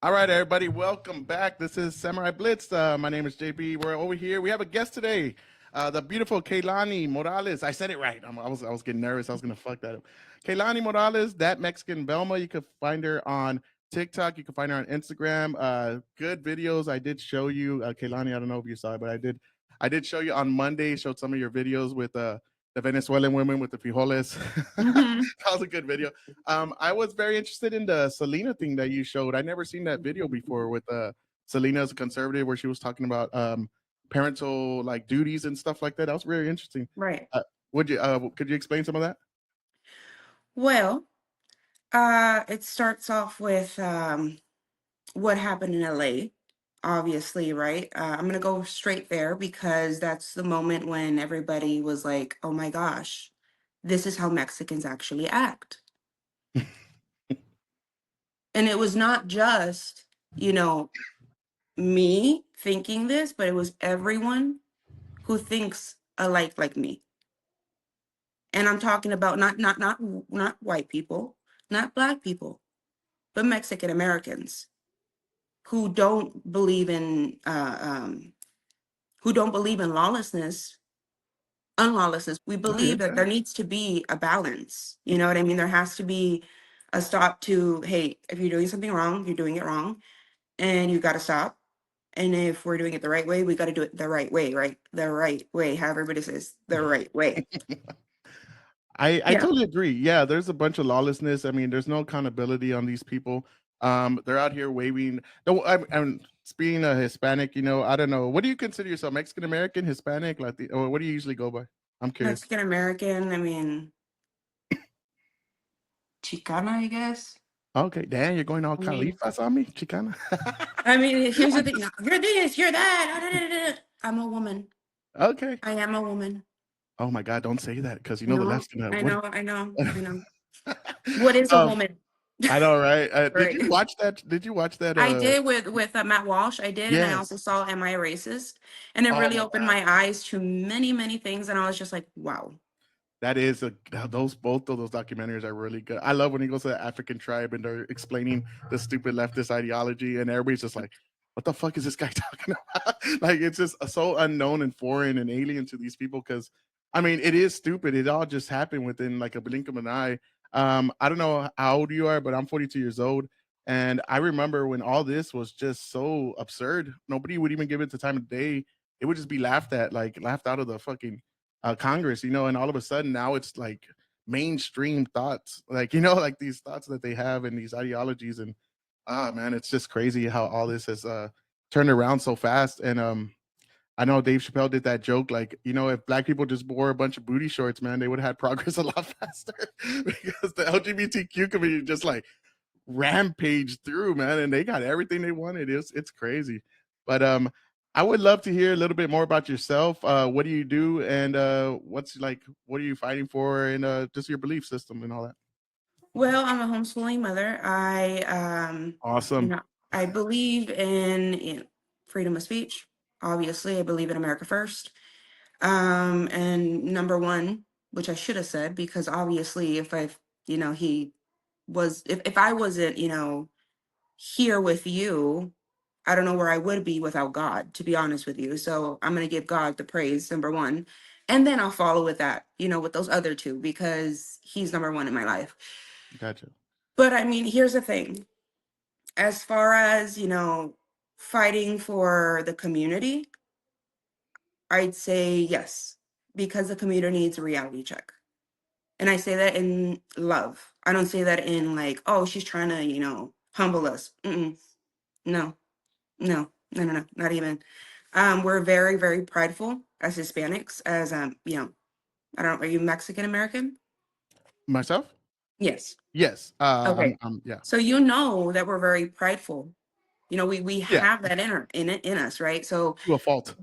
All right, everybody, welcome back. This is Samurai Blitz. My name is JB. We're over here. We have a guest today, the beautiful Keilani Morales. I said it right. I was getting nervous. I was gonna fuck that up. Keilani Morales, that Mexican Velma. You can find her on TikTok. You can find her on Instagram. Good videos. I did show you, Keilani. I don't know if you saw it, but I did. I did show you on Monday. Showed some of your videos with the Venezuelan women with the frijoles. Hmm. That was a good video. I was very interested in the Selena thing that you showed. I never seen that video before with Selena as a conservative, where she was talking about parental like duties and stuff like that. That was very interesting. Right. Uh, could you explain some of that? Well, it starts off with what happened in LA, obviously, right? I'm gonna go straight there because that's the moment when everybody was like, "Oh my gosh, this is how Mexicans actually act." And it was not just, you know, me thinking this, but it was everyone who thinks alike like me. And I'm talking about not white people, not black people, but Mexican Americans who don't believe in lawlessness, unlawlessness. We I believe get that that. there needs to be a balance. You know what I mean? There has to be a stop to, hey, if you're doing something wrong, you're doing it wrong, and you got to stop. And if we're doing it the right way, we got to do it the right way, right? The right way, how everybody says the right way. I Yeah, totally agree. Yeah, there's a bunch of lawlessness. I mean, there's no accountability on these people. They're out here waving. No, I'm being a Hispanic. I don't know. What do you consider yourself? Mexican American, Hispanic, Latino, or what do you usually go by? I'm curious. Mexican American. I mean, Chicana, I guess. Okay, damn, you're going all I mean, Califas on me, Chicana. here's the thing. You're this, you're that. Da, da, da, da. I'm a woman. Okay. I am a woman. Oh my God, don't say that because the No, left's gonna I what? know, I know, I know. What is a um, woman? I know, right? Did Right. you watch that? Did you watch that? I did with Matt Walsh. I did, and I also Yes. saw Am I a Racist? And it Oh really my opened God. my eyes to many, many things. And I was just like, wow. That is those both of those documentaries are really good. I love when he goes to the African tribe and they're explaining the stupid leftist ideology, and everybody's just like, "What the fuck is this guy talking about?" Like it's just so unknown and foreign and alien to these people. Because I mean, it is stupid. It all just happened within like a blink of an eye. I don't know how old you are, but I'm 42 years old, and I remember when all this was just so absurd. Nobody would even give it the time of day. It would just be laughed at, like laughed out of the fucking Congress, and all of a sudden now it's like mainstream thoughts, like like these thoughts that they have and these ideologies, and man, it's just crazy how all this has turned around so fast. And I know Dave Chappelle did that joke, like if black people just wore a bunch of booty shorts, man, they would have had progress a lot faster because the LGBTQ community just like rampaged through, man, and they got everything they wanted. It's crazy. But I would love to hear a little bit more about yourself. What do you do, and what are you fighting for, and just your belief system and all that. Well, I'm a homeschooling mother. You Awesome. know, I believe in freedom of speech. Obviously, I believe in America first. And number one, which I should have said, because obviously, he was, if I wasn't, here with you, I don't know where I would be without God, to be honest with you. So I'm going to give God the praise, number one. And then I'll follow with that, with those other two, because he's number one in my life. Gotcha. But I mean, here's the thing. As far as, fighting for the community, I'd say yes, because the community needs a reality check. And I say that in love. I don't say that in like, oh, she's trying to, humble us. Mm-mm. No, no, no, no, no, not even. We're very, very prideful as Hispanics, as I don't know, are you Mexican American? Myself? Yes. Yes. Okay. Yeah. So that we're very prideful. We Yeah. have that in us, right? So To a fault.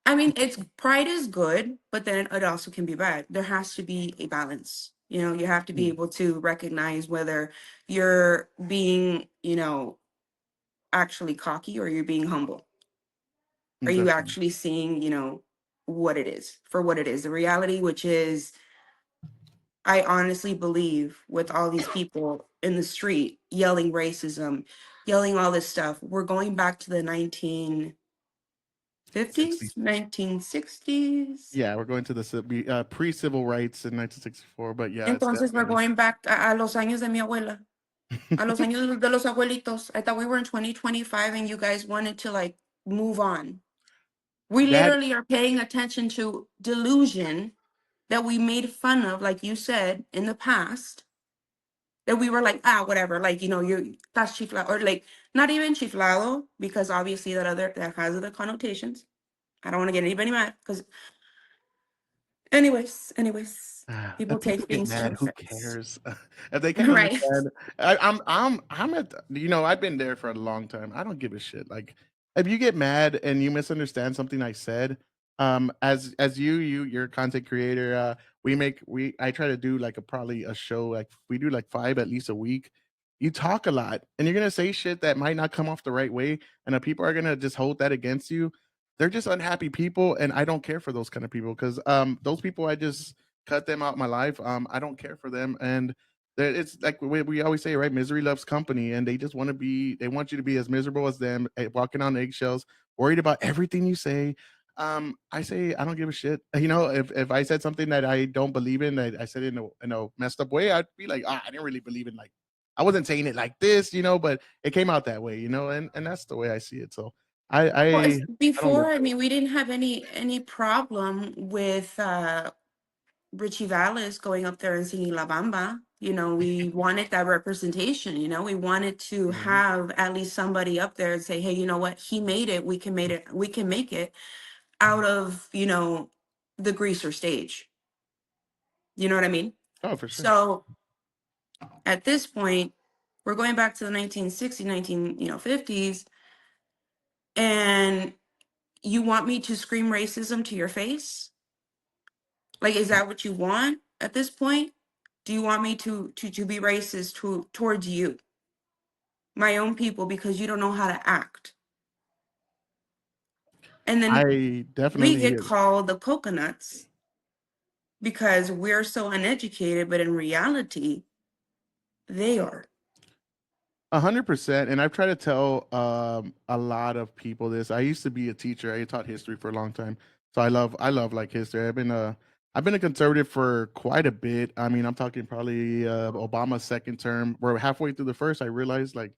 I mean, it's pride is good, but then it also can be bad. There has to be a balance. You have to be Mm, able to recognize whether you're being, actually cocky or you're being humble. Are you definitely. actually seeing, what it is for what it is? The reality, which is, I honestly believe with all these people in the street yelling racism, yelling all this stuff. We're going back to the 1950s, 60s. 1960s. Yeah, we're going to the pre-civil rights in 1964, but yeah, it's Entonces we're definitely. going back a los años de mi abuela, a los años de los abuelitos. I thought we were in 2025 and you guys wanted to like move on. We That literally are paying attention to delusion that we made fun of, like you said, in the past. That we were like, whatever, like, you know, you're that's chiflado, or like not even chiflado, because obviously that has other connotations. I don't want to get anybody mad because anyways, people if people take get things to mad, who offense. cares? If they can't Right. understand, I'm at I've been there for a long time. I don't give a shit. Like if you get mad and you misunderstand something I said, as you're a content creator, I try to do like probably a show, like we do like 5 at least a week. You talk a lot and you're gonna say shit that might not come off the right way, and the people are gonna just hold that against you. They're just unhappy people, and I don't care for those kind of people because those people I just cut them out of my life. I don't care for them, and it's like we always say, right? Misery loves company, and they just want to be. They want you to be as miserable as them, walking on eggshells, worried about everything you say. I say I don't give a shit. You know, if I said something that I don't believe in, that I said it in a messed up way, I'd be like, I didn't really believe in like. I wasn't saying it like this, you know, but it came out that way, you know, and that's the way I see it. So I I, Well, it's I don't live before, I that way. mean, we didn't have any problem with Richie Valles going up there and singing La Bamba. You know, we wanted that representation, you know, we wanted to Mhm. have at least somebody up there and say, hey, you know what, he made it, we can make it out of, you know, the greaser stage. You know what I mean? Oh, for sure. So at this point, we're going back to the 1960s, 1950s, and you want me to scream racism to your face? Like, is that what you want at this point? Do you want me to be racist towards you, my own people, because you don't know how to act? And then I we definitely get hear that. called the coconuts because we're so uneducated, but in reality, they are. 100%. And I've tried to tell a lot of people this. I used to be a teacher. I taught history for a long time. So I love like history. I've been a conservative for quite a bit. I mean, I'm talking probably Obama's second term. We're halfway through the first. I realized like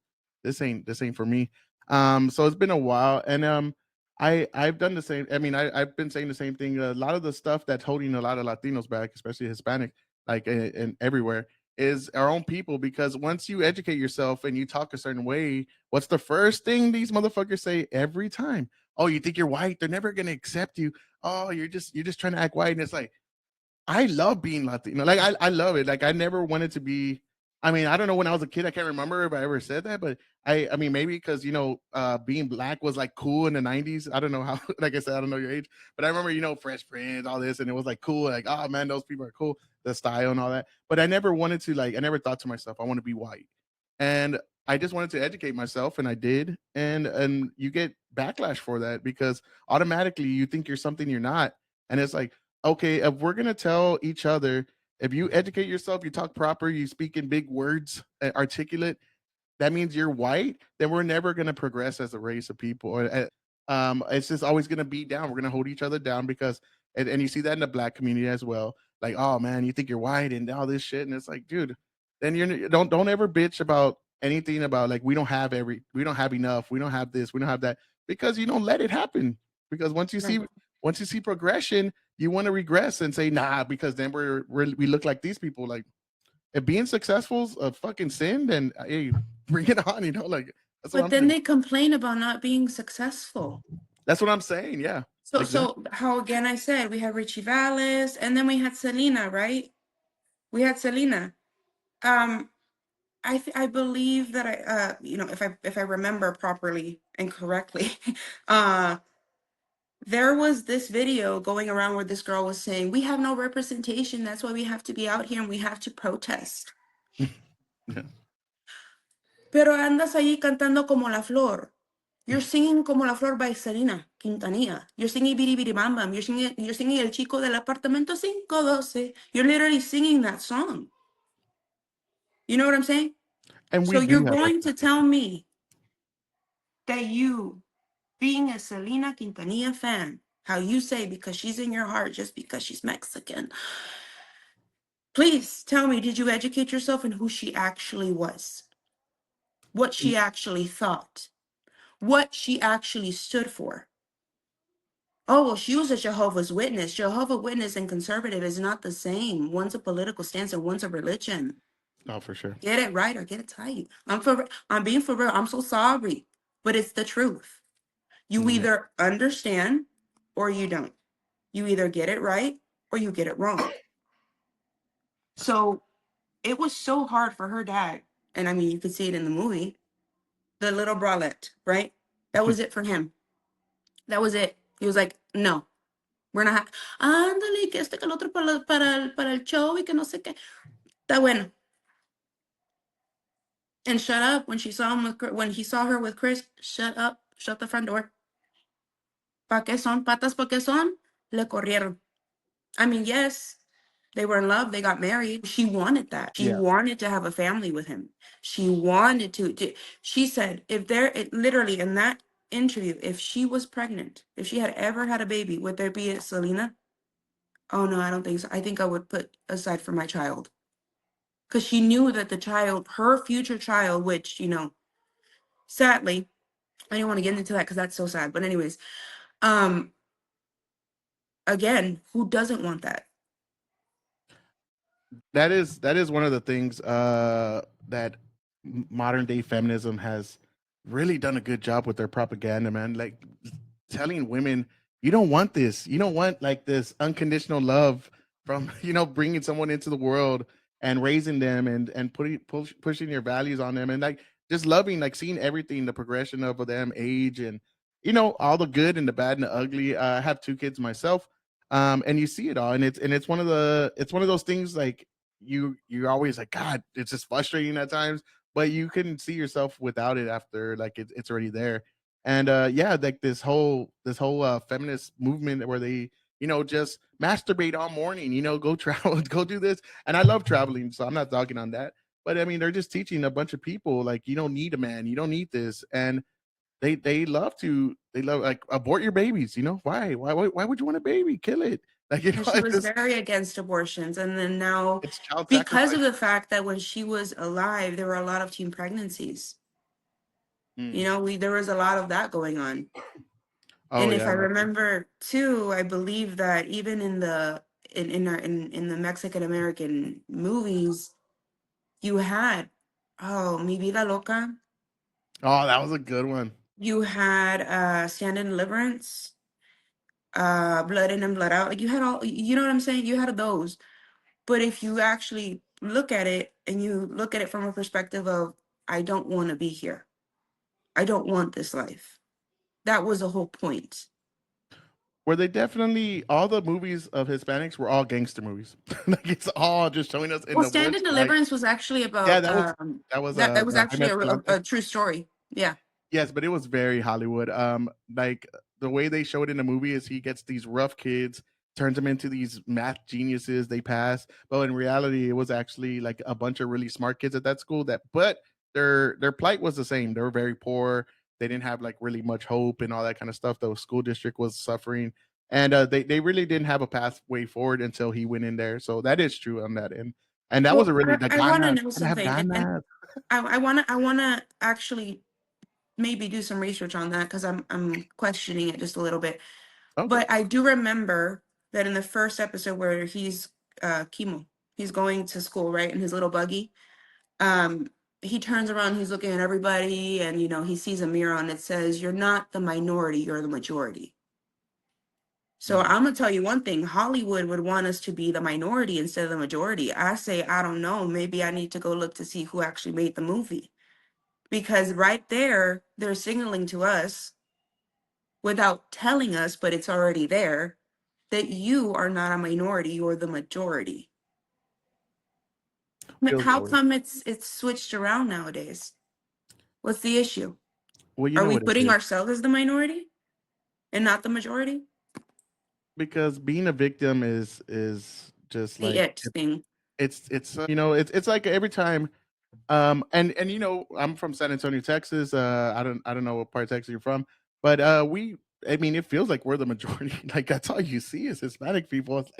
this ain't for me. So it's been a while. And I've done the same. I mean, I've been saying the same thing. A lot of the stuff that's holding a lot of Latinos back, especially Hispanic, like and everywhere, is our own people, because once you educate yourself and you talk a certain way, what's the first thing these motherfuckers say every time? Oh, you think you're white? They're never gonna accept you. Oh, you're just trying to act white. And it's like, I love being Latino. Like I love it. Like I never wanted to be. I mean, I don't know when I was a kid. I can't remember if I ever said that, but I mean, maybe because being black was like cool in the '90s. I don't know how. Like I said, I don't know your age, but I remember Fresh Prince, all this, and it was like cool. Like, oh man, those people are cool, the style and all that. But I never wanted to like. I never thought to myself, I want to be white, and I just wanted to educate myself, and I did, and you get backlash for that because automatically you think you're something you're not, and it's like, okay, if we're gonna tell each other, if you educate yourself, you talk proper, you speak in big words, articulate, that means you're white, then we're never gonna progress as a race of people. It's just always gonna be down. We're gonna hold each other down because, and you see that in the black community as well. Like, oh man, you think you're white and all this shit, and it's like, dude, then don't ever bitch about anything about like we don't have enough, we don't have this, we don't have that, because you don't let it happen. Because Right. once you see progression, you want to regress and say nah, because then we look like these people. Like if being successful is a fucking sin, then hey, bring it on. Like that's what But I'm then saying. they complain about not being successful. That's what I'm saying. Yeah, So exactly. how again I said we had Richie Valles and then we had Selena, right? We had Selena. Um, I believe that if I remember properly and correctly, uh, there was this video going around where this girl was saying, "We have no representation. That's why we have to be out here and we have to protest." Yeah. Pero andas ahí cantando como la flor. You're singing como la flor by Selena Quintanilla. You're singing Bidi Bidi Bam Bam. You're singing El Chico del Apartamento 512. You're literally singing that song. You know what I'm saying? And we So you're do have going to tell representation. me that you, being a Selena Quintanilla fan, how you say because she's in your heart just because she's Mexican, please tell me, did you educate yourself in who she actually was? What she actually thought? What she actually stood for? Oh, well, she was a Jehovah's Witness. Jehovah Witness and conservative is not the same. One's a political stance and one's a religion. Oh, for sure. Get it right or get it tight. I'm being for real. I'm so sorry, but it's the truth. You Yeah. either understand or you don't. You either get it right or you get it wrong. So it was so hard for her dad. And I mean, you could see it in the movie. The little bralette, right? That was it for him. That was it. He was like, no, we're not. Ándale, que este que el otro para el show y que no sé qué. Está bueno. And shut up when she saw him when he saw her with Chris. Shut up. Shut the front door. ¿Pa qué son? Patas pa qué son? Le corrieron. I mean, yes, they were in love. They got married. She wanted that. She Yeah. wanted to have a family with him. She wanted to she said, if there, literally in that interview, if she was pregnant, if she had ever had a baby, would there be a Selena? Oh, no, I don't think so. I think I would put aside for my child. Because she knew that the child, her future child, which, you know, sadly, I didn't want to get into that because that's so sad. But anyways, again, who doesn't want that? That is one of the things that modern day feminism has really done a good job with their propaganda, man. Like telling women, you don't want this. You don't want like this unconditional love from bringing someone into the world and raising them and pushing your values on them and like just loving, like seeing everything, the progression of them age and all the good and the bad and the ugly. I have two kids myself, and you see it all, and it's one of those things like you're always like, God, it's just frustrating at times, but you can see yourself without it after like it's already there. And yeah, like this whole feminist movement where they just masturbate all morning, go travel, go do this. And I love traveling, so I'm not talking on that, but I mean they're just teaching a bunch of people like you don't need a man, you don't need this. And they love like abort your babies. Why would you want a baby? Kill it. Like And she it's was just, very against abortions. And then now, it's child because of sacrifice. the fact that when she was alive, there were a lot of teen pregnancies. Mm. There was a lot of that going on. Oh And if yeah, I no. remember too, I believe that even in the Mexican American movies, you had, oh, Mi Vida Loca, Oh, that was a good one. you had Stand and Deliverance, Blood In and Blood Out. Like you had all, you know what I'm saying? You had those. But if you actually look at it and you look at it from a perspective of, I don't want to be here. I don't want this life. That was the whole point. Were they definitely all the movies of Hispanics were all gangster movies? Like it's all just showing us in Well, the Stand and worst light. Deliverance was actually Yeah, about that was that was the High actually Escalante. a true story. Yeah. Yes, but it was very Hollywood. Like the way they show it in the movie is he gets these rough kids, turns them into these math geniuses. They pass, but in reality, it was actually like a bunch of really smart kids at that school. But their plight was the same. They were very poor. They didn't have like really much hope and all that kind of stuff. The school district was suffering, and they really didn't have a pathway forward until he went in there. So that is true on that end. And that was a Well, really the I want to ganas. know I have something, and ganas. I wanna actually maybe do some research on that because I'm questioning it just a little bit. Okay. But I do remember that in the first episode where he's chemo, he's going to school, right, in his little buggy. Um, he turns around, he's looking at everybody, and he sees a mirror and it says, "You're not the minority, you're the majority." So Mm. I'm gonna tell you one thing, Hollywood would want us to be the minority instead of the majority. I say, I don't know, maybe I need to go look to see who actually made the movie. Because right there, they're signaling to us without telling us, but it's already there, that you are not a minority, you're the majority. Feels that How way. come it's switched around nowadays? What's the issue? Well, you Are know we what it putting is. ourselves as the minority and not the majority? Because being a victim is just The like it thing. it's like every time. And I'm from San Antonio, Texas. I don't know what part of Texas you're from, but I mean, it feels like we're the majority. Like that's all you see is Hispanic people. It's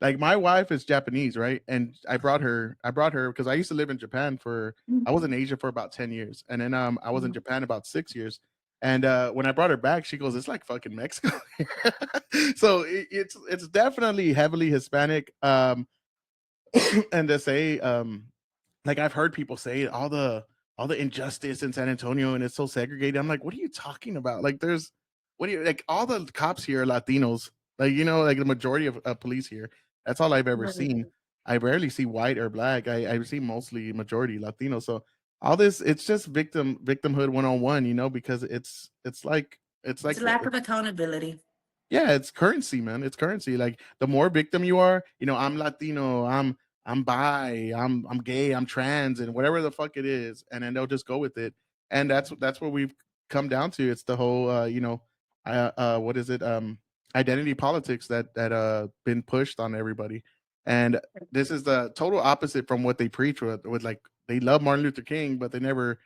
like my wife is Japanese, right? And I brought her because I used to live in Japan for. I was in Asia for about 10 years, and then I was in Mhm. Japan about 6 years. And when I brought her back, she goes, "It's like fucking Mexico." So it's definitely heavily Hispanic. And to say like I've heard people say all the injustice in San Antonio and it's so segregated. I'm like, what are you talking about? Like there's what do you like all the cops here are Latinos. Like like the majority of police here. That's all I've ever Right. seen. I rarely see white or black. I see mostly majority Latino. So all this it's just victimhood 101, because it's like It's a lack of accountability. yeah, it's currency, man. It's currency. Like the more victim you are, I'm Latino, I'm bi, I'm gay, I'm trans, and whatever the fuck it is, and then they'll just go with it. And that's what we've come down to. It's the whole what is it? Identity politics that been pushed on everybody. And this is the total opposite from what they preach with like they love Martin Luther King, but they never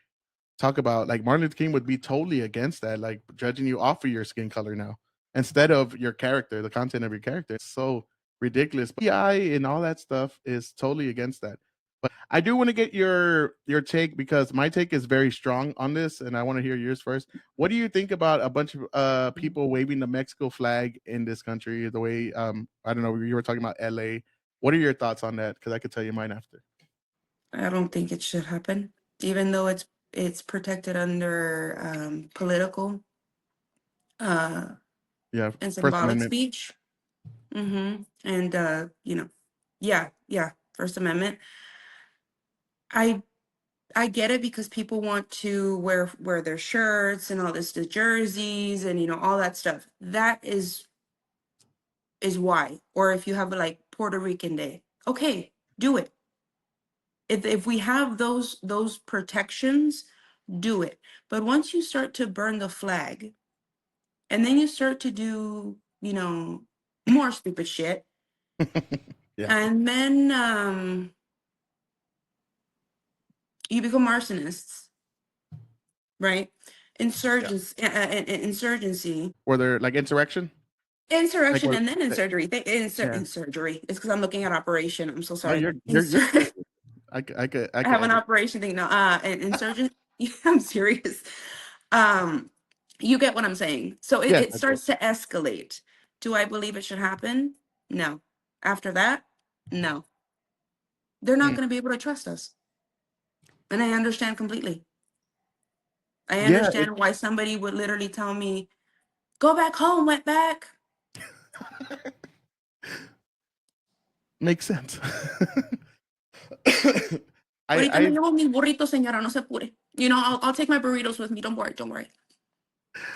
talk about like Martin Luther King would be totally against that, like judging you off of your skin color now instead of your character, the content of your character. It's so ridiculous. But AI and all that stuff is totally against that. But I do want to get your take because my take is very strong on this, and I want to hear yours first. What do you think about a bunch of people waving the Mexico flag in this country? The way I don't know, you were talking about LA. What are your thoughts on that? Because I could tell you mine after. I don't think it should happen, even though it's protected under political uh, Yeah, and First symbolic Amendment. speech. And yeah, yeah, First Amendment. I I get it because people want to wear their shirts and all this, the jerseys and all that stuff. That is why. Or if you have like Puerto Rican Day, okay, do it. If we have those protections, do it. But once you start to burn the flag, and then you start to do, more stupid shit, Yeah, and then you become arsonists, right? yeah. Insurgency, Were there like insurrection? Like insurrection, what? and then Like, insurgery. yeah. In surgery. It's because I'm looking at operation. I'm so No, sorry. you're good. I I could have an edit. operation thing now. And insurgent. I'm serious. Um, you get what I'm saying. So it, Yes, it I do. starts to escalate. Do I believe it should happen? No. After that, no. They're not Mm. going to be able to trust us. And I understand completely. I Yeah, it understand why somebody would literally tell me, go back home, wetback. makes sense. Ahorita me I llevo mis burritos, señora, no se apure. I'll take my burritos with me. Don't worry, don't worry.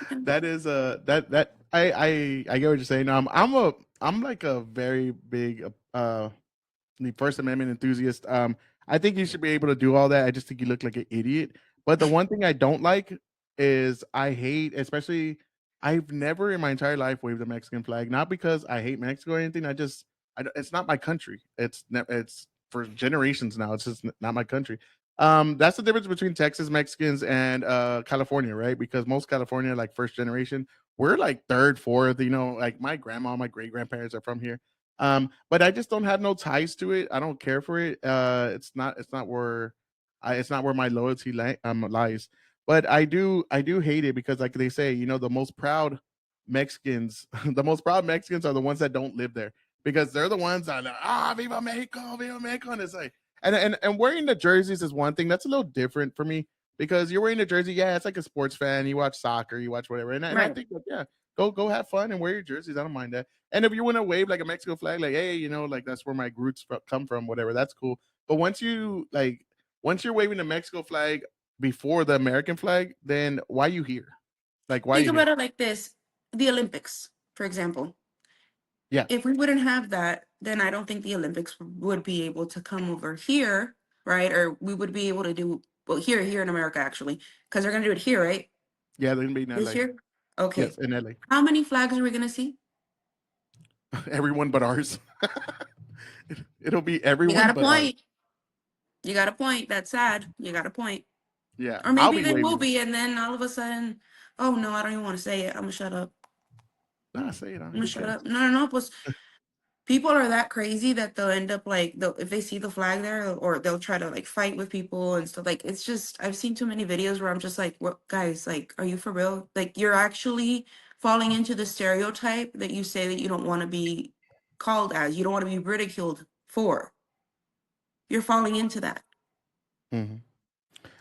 Yeah. that is that I get what you're saying. I'm like a very big the First Amendment enthusiast. I think you should be able to do all that. I just think you look like an idiot. But the one thing I don't like is I hate, especially I've never in my entire life waved a Mexican flag. Not because I hate Mexico or anything. It's not my country. It's for generations now. It's just not my country. That's the difference between Texas Mexicans and California, right? Because most California, like first generation, we're like third, fourth. Like my grandma, my great grandparents are from here. But I just don't have no ties to it. I don't care for it. It's not where my loyalty lies. But I do hate it because like they say, the most proud Mexicans, the most proud Mexicans are the ones that don't live there because they're the ones that are like, Viva Mexico, and it's like, and wearing the jerseys is one thing that's a little different for me because you're wearing a jersey, yeah, it's like a sports fan, you watch soccer, you watch whatever, and I Right. think that, yeah, go have fun and wear your jerseys, I don't mind that. And if you want to wave like a Mexico flag, like, hey, like that's where my roots come from, whatever, that's cool. But once you're waving the Mexico flag before the American flag, then why you here? Like, why Think you here? about it like this. The Olympics, for example. Yeah, If we wouldn't have that, then I don't think the Olympics would be able to come over here, right? Or we would be able to do, well, here in America, actually, because they're going to do it here, right? yeah, they're gonna be in This LA. year? Okay. Yes, in LA. How many flags are we going to see? Everyone but ours. It'll be You got everyone a but ours. point. You got a point. That's sad. You got a point. Yeah, Or I'll maybe be they will waiting. be, and then all of a sudden, oh no, I don't even want to say it. I'm gonna shut up. Nah, say it. I'm gonna Who shut cares? up. No, no, no. Pues, people are that crazy that they'll end up like, if they see the flag there, or they'll try to like fight with people and stuff. Like, it's just, I've seen too many videos where I'm just like, what, guys? Like, are you for real? Like, you're actually falling into the stereotype that you say that you don't want to be called as. You don't want to be ridiculed for. You're falling into that. Mhm.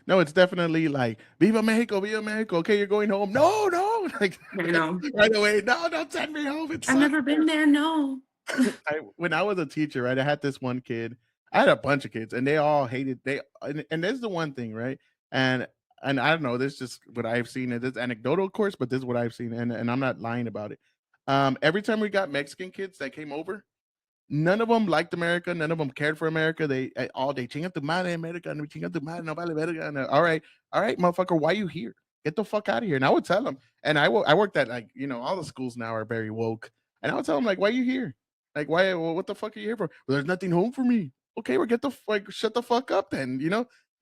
No, it's definitely like Viva Mexico, Viva Mexico. Okay, you're going home. No, no, like I know. right away. No, don't send me home. It I've sucks. never been there. No. When I was a teacher, right, I had this one kid. I had a bunch of kids, and they all hated they. And this is the one thing, right? And and I don't know. This is just what I've seen. And this anecdotal, of course, but this is what I've seen, and I'm not lying about it. Every time we got Mexican kids that came over, none of them liked America. None of them cared for America. They all day chinga tu madre America and chinga tu madre no vale verga. And, all right, motherfucker, why you here? Get the fuck out of here. And I would tell them. And I worked at like all the schools now are very woke. And I would tell them like, why you here? Like why? Well, what the fuck are you here for? Well, there's nothing home for me. Okay, well shut the fuck up then.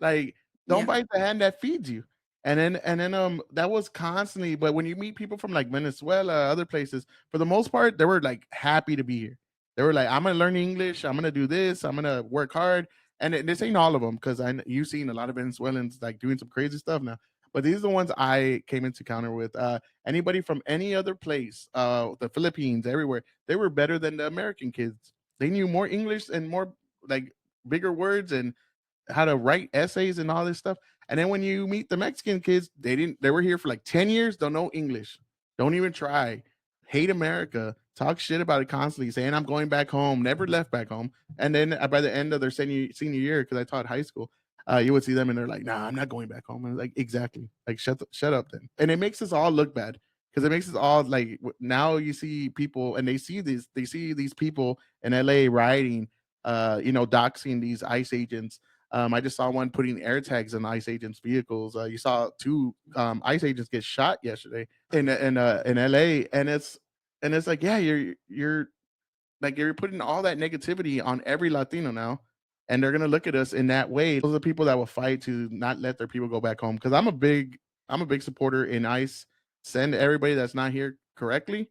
Like don't Yeah. bite the hand that feeds you. And then that was constantly. But when you meet people from like Venezuela, other places, for the most part, they were like happy to be here. They were like, I'm gonna learn English. I'm gonna do this. I'm gonna work hard. And this ain't all of them because you've seen a lot of Venezuelans like doing some crazy stuff now. But these are the ones I came into counter with. Anybody from any other place, the Philippines, everywhere, they were better than the American kids. They knew more English and more like bigger words and how to write essays and all this stuff. And then when you meet the Mexican kids, they were here for like 10 years, don't know English, don't even try, hate America, talk shit about it constantly, saying I'm going back home, never left back home. And then by the end of their senior year, because I taught high school, you would see them and they're like, nah, I'm not going back home. And like, exactly. Like, shut up then. And it makes us all look bad because it makes us all like now you see people and they see these people in LA rioting, doxing these ICE agents. I just saw one putting air tags on ICE agents' vehicles. You saw two ICE agents get shot yesterday in LA, and it's like, yeah, you're like you're putting all that negativity on every Latino now, and they're gonna look at us in that way. Those are the people that will fight to not let their people go back home. Because I'm a big supporter in ICE. Send everybody that's not here correctly.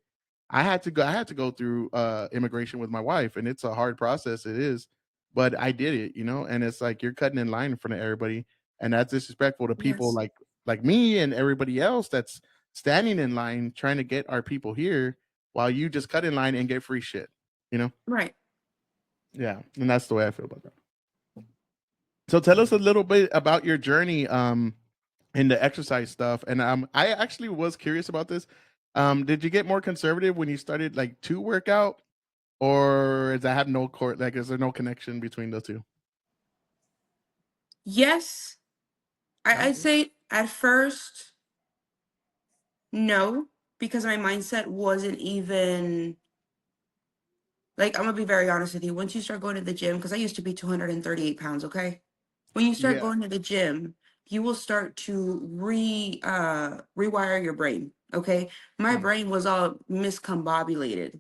I had to go through immigration with my wife, and it's a hard process. It is, but I did it, and it's like you're cutting in line in front of everybody, and that's disrespectful to people Yes. like me and everybody else that's standing in line trying to get our people here while you just cut in line and get free shit, you know? Right. Yeah. And that's the way I feel about that. So tell us a little bit about your journey in the exercise stuff. And I actually was curious about this. Did you get more conservative when you started like to work out, or does that have no court like is there no connection between the two? Yes. I'd Okay. say at first, no, because my mindset wasn't even like, I'm gonna be very honest with you. Once you start going to the gym, because I used to be 238 pounds, okay? When you start Yeah. going to the gym, you will start to rewire your brain. Okay. My Mm. brain was all miscombobulated.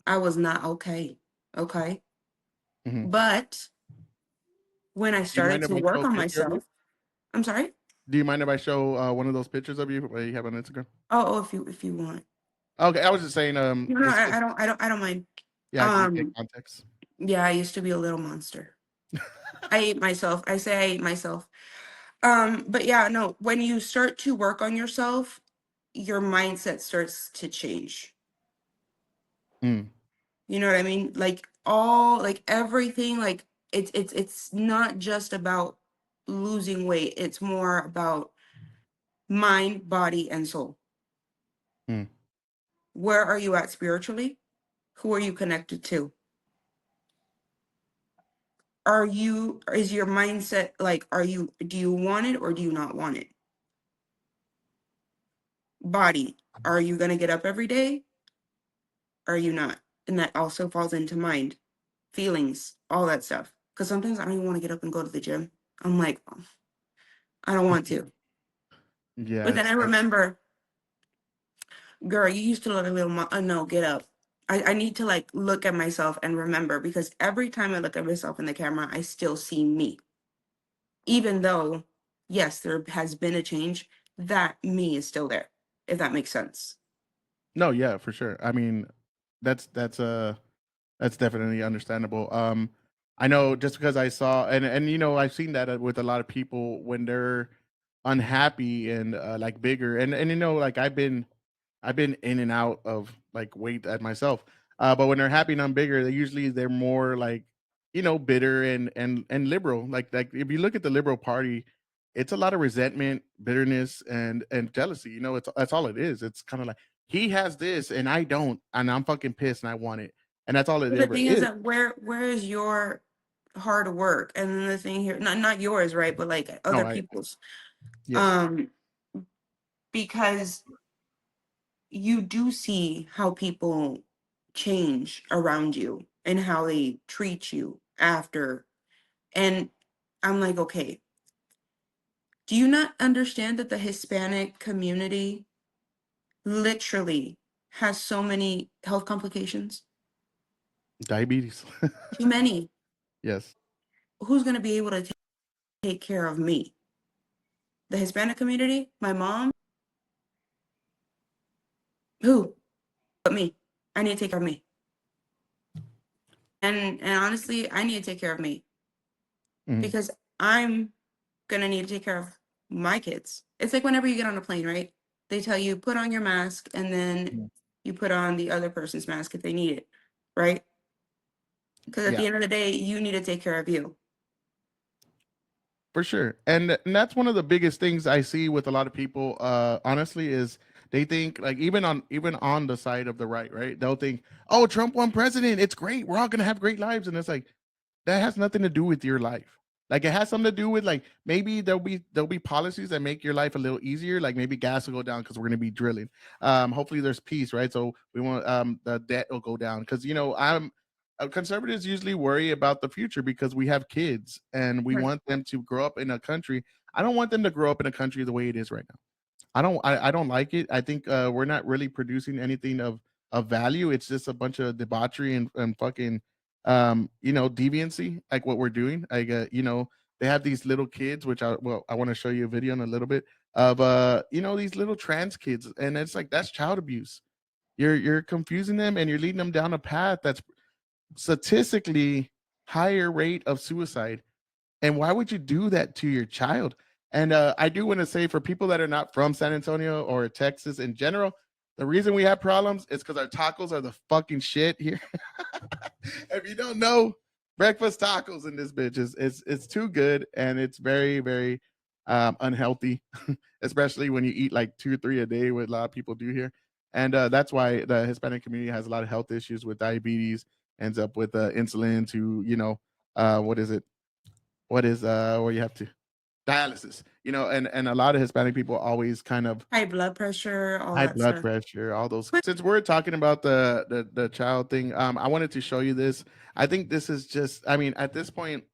I was not okay. Okay. Mhm. But when I Do you started mind if to I show work a on picture of you? myself, I'm sorry. Do you mind if I show one of those pictures of you where you have on Instagram? Oh, if you want. Okay, I was just saying, No, no, just because, I don't mind. yeah, you get Um, context. yeah, I used to be a little monster. I ate myself. I say I ate myself. But yeah, no, when you start to work on yourself, your mindset starts to change. Mm, You know what I mean? Like everything, like it's not just about losing weight. It's more about mind, body, and soul. mm, Where are you at spiritually? Who are you connected to? Is your mindset like, do you want it or do you not want it? Body, are you going to get up every day? Are you not? And that also falls into mind, feelings, all that stuff. Because sometimes I don't even want to get up and go to the gym. I'm like, "Oh, I don't want to." yeah, But then it's I tough. remember, girl, you used to look a little, no, get up. I need to like look at myself and remember, because every time I look at myself in the camera, I still see me. Even though, yes, there has been a change, that me is still there, if that makes sense. No, yeah, for sure. I mean, that's definitely understandable. I know just because I saw and I've seen that with a lot of people when they're unhappy and like bigger and like I've been in and out of like weight at myself. But when they're happy and I'm bigger, they're more like bitter and liberal. Like if you look at the liberal party, it's a lot of resentment, bitterness, and jealousy. It's that's all it is. It's kind of like he has this and I don't, and I'm fucking pissed and I want it, and that's all it But the ever thing is is. that where is your hard work? And then the thing here, not yours, right? But like No, other I people's. yes, Um, because you do see how people change around you and how they treat you after. And I'm like, okay, do you not understand that the Hispanic community literally has so many health complications? diabetes. Too many. Yes, Who's going to be able to take care of me? The Hispanic community? My mom? Who? But me. I need to take care of me. And honestly, I need to take care of me mhm, because I'm gonna need to take care of my kids. It's like whenever you get on a plane, right? They tell you put on your mask and then mhm. you put on the other person's mask if they need it, right? Because at Yeah. the end of the day, you need to take care of you. For sure. And that's one of the biggest things I see with a lot of people, honestly, is they think like even on the side of the right? They'll think, oh, Trump won president. It's great. We're all gonna have great lives. And it's like that has nothing to do with your life. Like it has something to do with like maybe there'll be policies that make your life a little easier. Like maybe gas will go down because we're gonna be drilling. Hopefully there's peace, right? So we want the debt will go down because conservatives usually worry about the future because we have kids and we Right. want them to grow up in a country. I don't want them to grow up in a country the way it is right now. I don't like it. I think we're not really producing anything of value. It's just a bunch of debauchery and fucking deviancy, like what we're doing. Like they have these little kids, which I want to show you a video in a little bit of these little trans kids, and it's like that's child abuse. You're confusing them and you're leading them down a path that's statistically higher rate of suicide. And why would you do that to your child? And I do want to say for people that are not from San Antonio or Texas in general, the reason we have problems is because our tacos are the fucking shit here. If you don't know, breakfast tacos in this bitch is too good and it's very very unhealthy, especially when you eat like 2 or 3 a day, what a lot of people do here. And that's why the Hispanic community has a lot of health issues with diabetes, ends up with insulin to what is it? What is where you have to dialysis, and a lot of Hispanic people always kind of High blood pressure, all high that blood stuff. pressure, all those. Since we're talking about the child thing, I wanted to show you this. I think this is just, I mean, at this point,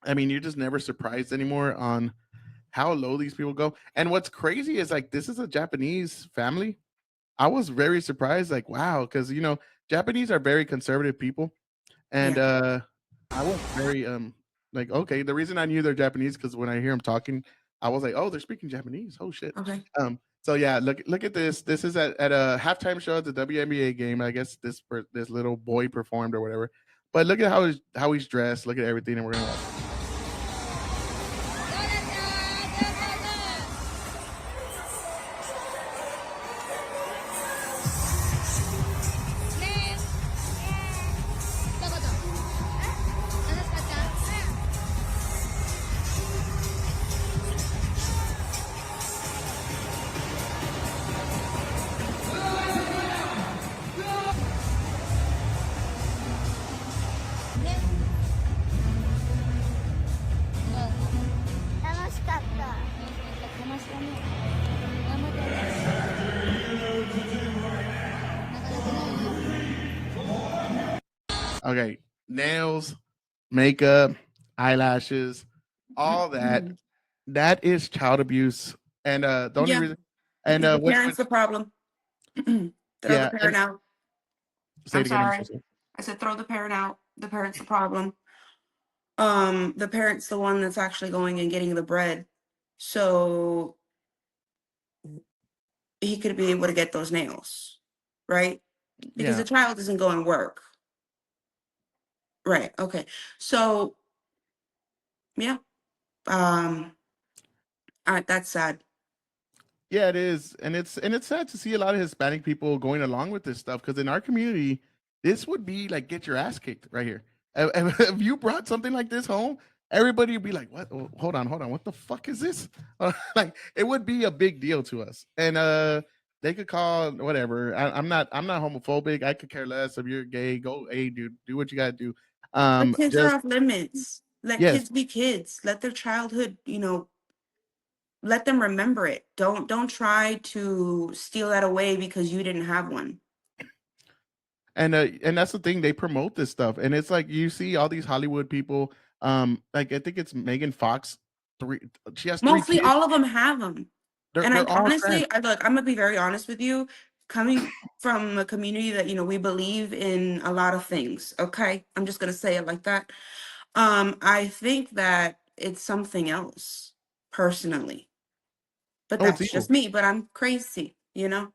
I mean, you're just never surprised anymore on how low these people go. And what's crazy is like this is a Japanese family. I was very surprised, like wow, because Japanese are very conservative people, and Yeah. I was very like okay. The reason I knew they're Japanese because when I hear them talking, I was like, oh, they're speaking Japanese. Oh shit. Okay. So yeah, look at this. This is at a halftime show at the WNBA game. I guess this little boy performed or whatever. But look at how he's dressed. Look at everything, and we're gonna watch it. Okay, nails, makeup, eyelashes, all that. Mhm. That is child abuse. And the only Yeah. reason, and The when parent's the problem. Throw the yeah, parent out. Say I'm it again. I'm so sorry. sorry. I said throw the parent out. The parent's the problem. The parent's the one that's actually going and getting the bread. So he could be able to get those nails, right? Because the Yeah. child isn't going work. Right. Okay. So yeah. Um, that's sad. Yeah, it is, and it's sad to see a lot of Hispanic people going along with this stuff because in our community, this would be like get your ass kicked right here. If you brought something like this home, everybody would be like, "What? Oh, hold on, what the fuck is this?" Like it would be a big deal to us, and they could call whatever. I'm not homophobic. I could care less if you're gay. Go, hey, dude, do what you gotta do. But kids are Just off limits. Let yes, kids be kids. Let their childhood, let them remember it. Don't try to steal that away because you didn't have one. and that's the thing, they promote this stuff, and it's like you see all these Hollywood people, like I think it's Megan Fox, three she has three Mostly kids. all of them have them. And I They're all trans. honestly, I'm gonna be very honest with you, coming from a community that, we believe in a lot of things. Okay. I'm just gonna say it like that. I think that it's something else personally, but Oh, it's that's just evil. me, but I'm crazy, I'm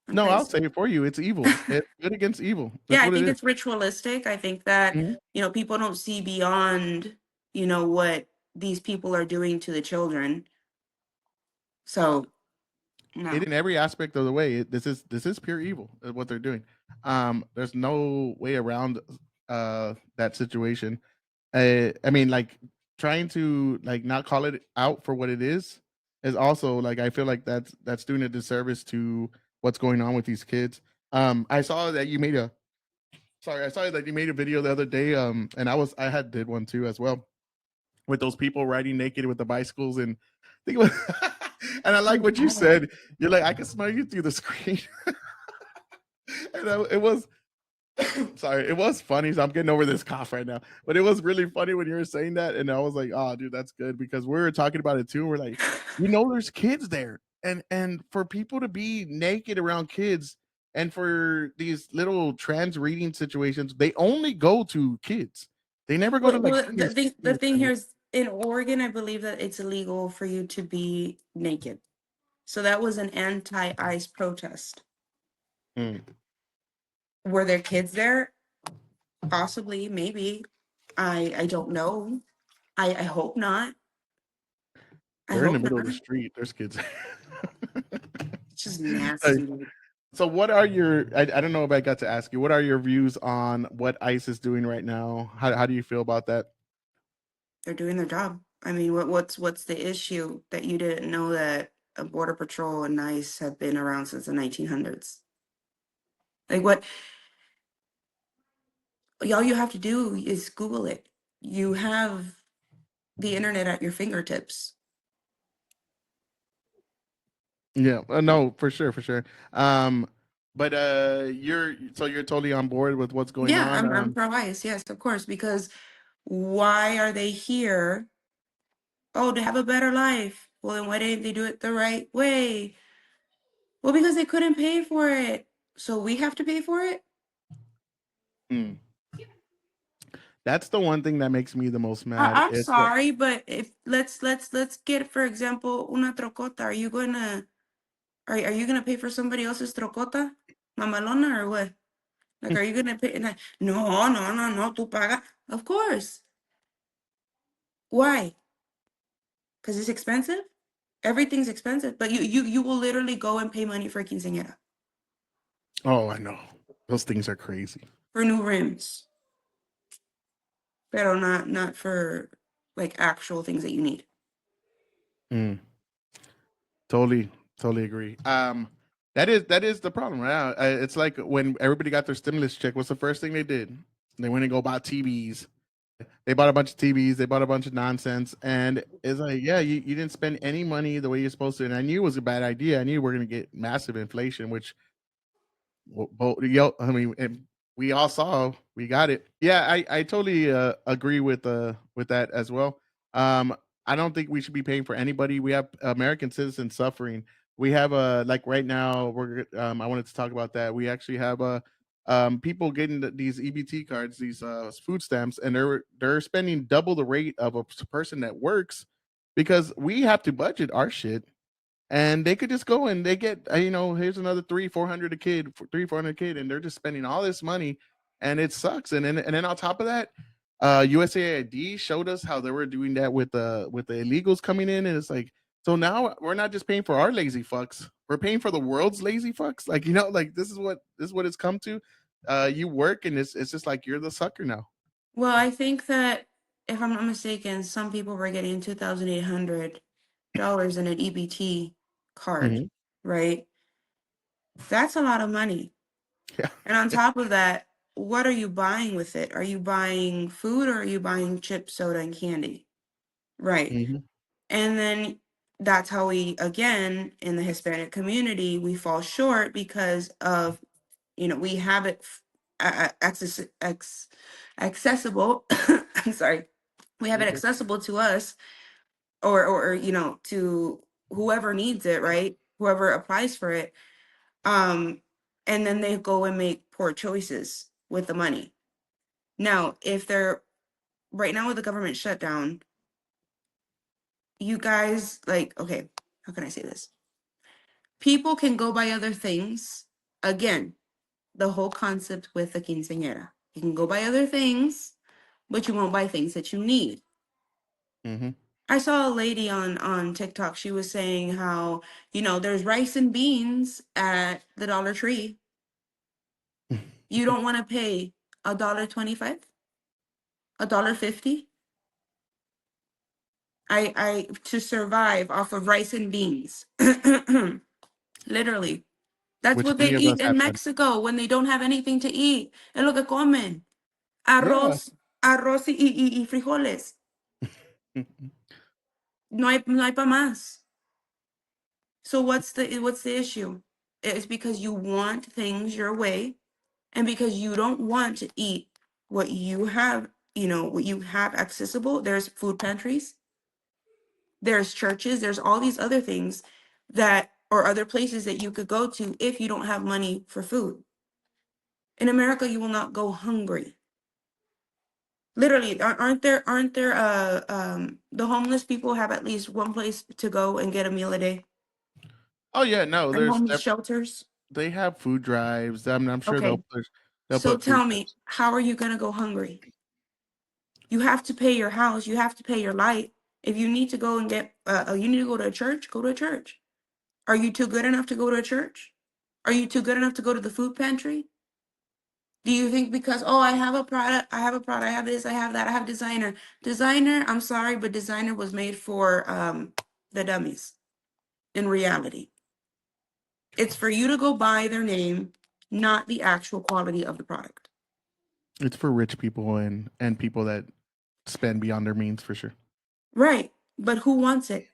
No, I'll crazy. say it for you. It's evil. It's good against evil. Yeah, That's I what it think is. it's ritualistic. I think that, Mhm. people don't see beyond, what these people are doing to the children. So, It no. in every aspect of the way. This is pure evil, what they're doing. There's no way around that situation. I mean, like trying to like not call it out for what it is also like I feel like that's doing a disservice to what's going on with these kids. I saw that you made a sorry, I saw that you made a video the other day. And I had did one too as well with those people riding naked with the bicycles and I think it was, and I like Oh, what you God. said. You're like I can smell you through the screen, and it was sorry, it was funny. So I'm getting over this cough right now, but it was really funny when you were saying that, and I was like, "Oh, dude, that's good," because we were talking about it too. And we're like, there's kids there, and for people to be naked around kids, and for these little trans reading situations, they only go to kids. They never go to like Well, senior the thing citizens. here is in Oregon, I believe that it's illegal for you to be naked. So that was an anti-ICE protest. Mm. Were there kids there? Possibly, maybe. I don't know. I hope not. I They're in the hope middle of not. the street. There's kids. It's just Like, nasty. so what are your I don't know if I got to ask you, what are your views on what ICE is doing right now? How do you feel about that? They're doing their job. I mean, what's the issue that you didn't know that a border patrol and ICE have been around since the 1900s? Like what all you have to do is Google it. You have the internet at your fingertips. Yeah, no, for sure, for sure. Um, but you're totally on board with what's going Yeah, on. I'm pro ICE, yes, of course, because why are they here? Oh, to have a better life. Well, then why didn't they do it the right way? Well, because they couldn't pay for it. So we have to pay for it? Mm. That's the one thing that makes me the most mad. I'm It's that sorry, but if let's get, for example, una trocota. Are you gonna pay for somebody else's trocota? Mamalona or what? Like, are you gonna pay? No, no, no, no, tú paga. Of course. Why? Because it's expensive? Everything's expensive. But you will literally go and pay money for a quinceañera, oh, I know. Those things are crazy. for new rims, pero not for like actual things that you need. Mm. Totally, totally agree. That is the problem, right? It's like when everybody got their stimulus check. What's the first thing they did? They went and go buy TVs. They bought a bunch of TVs. They bought a bunch of nonsense, and it's like, yeah, you didn't spend any money the way you're supposed to. And I knew it was a bad idea. I knew we're gonna get massive inflation, which, I mean, and we all saw we got it. Yeah, I totally agree with that as well. I don't think we should be paying for anybody. We have American citizens suffering. We have like right now I wanted to talk about that. We actually have people getting these EBT cards, these food stamps, and they're spending double the rate of a person that works because we have to budget our shit, and they could just go and they get here's another 300-400 a kid, 300-400 a kid, and they're just spending all this money, and it sucks. And then on top of that, USAID showed us how they were doing that with the illegals coming in, and it's like, so now we're not just paying for our lazy fucks, we're paying for the world's lazy fucks. Like, like this is what it's come to. You work, and it's just like you're the sucker now. Well, I think that if I'm not mistaken, some people were getting $2,800 in an EBT card, Mhm. right? That's a lot of money. Yeah. And on top of that, what are you buying with it? Are you buying food or are you buying chips, soda, and candy? Right. Mhm. And then that's how we, again, in the Hispanic community, we fall short because of, we have it accessible. I'm sorry. We have You're it good. accessible to us or to whoever needs it, right? Whoever applies for it. Um, and then they go and make poor choices with the money. Now, if they're right now with the government shutdown, you guys like, okay, how can I say this? People can go buy other things. Again, the whole concept with the quinceañera. You can go buy other things, but you won't buy things that you need. Mhm. I saw a lady on TikTok. She was saying how, there's rice and beans at the Dollar Tree. You don't want to pay $1.25, $1.50. I to survive off of rice and beans. Literally. That's Which what they many of us eat in have done. Mexico when they don't have anything to eat. Es lo que comen. Yeah. Arroz y frijoles. No hay pa más. So what's the issue? It's because you want things your way, and because you don't want to eat what you have, what you have accessible. There's food pantries, there's churches, there's all these other things that or other places that you could go to if you don't have money for food. In America, you will not go hungry. Literally, aren't there the homeless people have at least one place to go and get a meal a day, Oh yeah, no, and homeless shelters. they have food drives. I'm sure Okay, they'll so put food tell me, stamps. how are you gonna go hungry? You have to pay your house, you have to pay your light. If you need to go and get, you need to go to a church, go to a church. Are you too good enough to go to a church? Are you too good enough to go to the food pantry? Do you think because, oh, I have a product, I have this, I have that, I have designer. Designer, I'm sorry, but designer was made for the dummies in reality. It's for you to go buy their name, not the actual quality of the product. It's for rich people and people that spend beyond their means for sure. Right. But who wants it?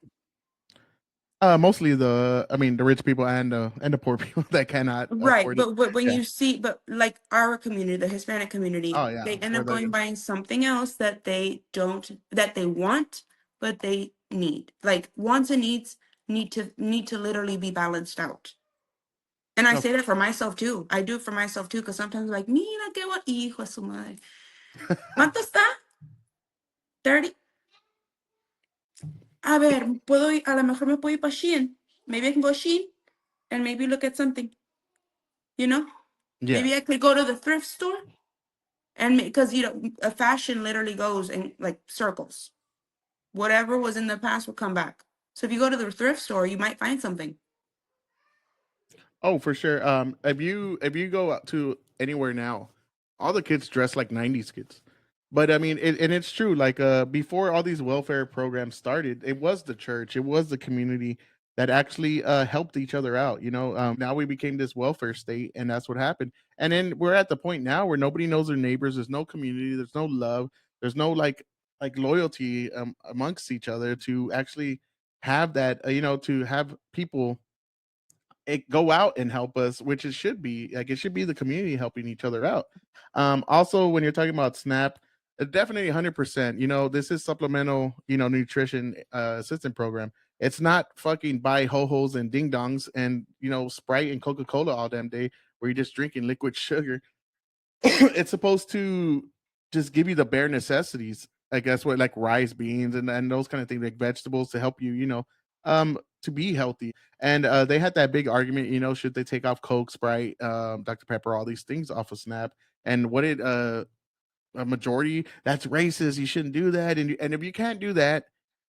Mostly the rich people and the poor people that cannot Right, afford it. but when Yeah. you see, but like our community, the Hispanic community, Oh yeah. they end Where up going the buying something else that they don't, that they want, but they need. Like wants and needs need to literally be balanced out. And I no, say that for myself too. I do it for myself too, because sometimes I'm like, mira que what hijo de su madre. ¿Cuánto está? 30. A ver, puedo ir, a lo mejor me puedo ir para Shein. Maybe I can go Shein and maybe look at something, you know? yeah. Maybe I could go to the thrift store. And because a fashion literally goes in like circles. Whatever was in the past will come back. So if you go to the thrift store, you might find something. Oh, for sure. If you go out to anywhere now, all the kids dress like '90s kids. But I mean, and it's true. Like before all these welfare programs started, it was the church, it was the community that actually helped each other out. Now we became this welfare state, and that's what happened. And then we're at the point now where nobody knows their neighbors. There's no community. There's no love. There's no like loyalty amongst each other to actually have that. To have people go out and help us, which it should be. Like, it should be the community helping each other out. Also, when you're talking about SNAP, definitely 100%. This is supplemental, nutrition assistant program. It's not fucking buy ho hos and ding dongs and Sprite and Coca Cola all damn day where you're just drinking liquid sugar. it's supposed to just give you the bare necessities. I guess what, like rice, beans, and those kind of things, like vegetables to help you, to be healthy. And they had that big argument, should they take off Coke, Sprite, Dr. Pepper, all these things off of Snap? And what did a majority? That's racist. You shouldn't do that. And if you can't do that,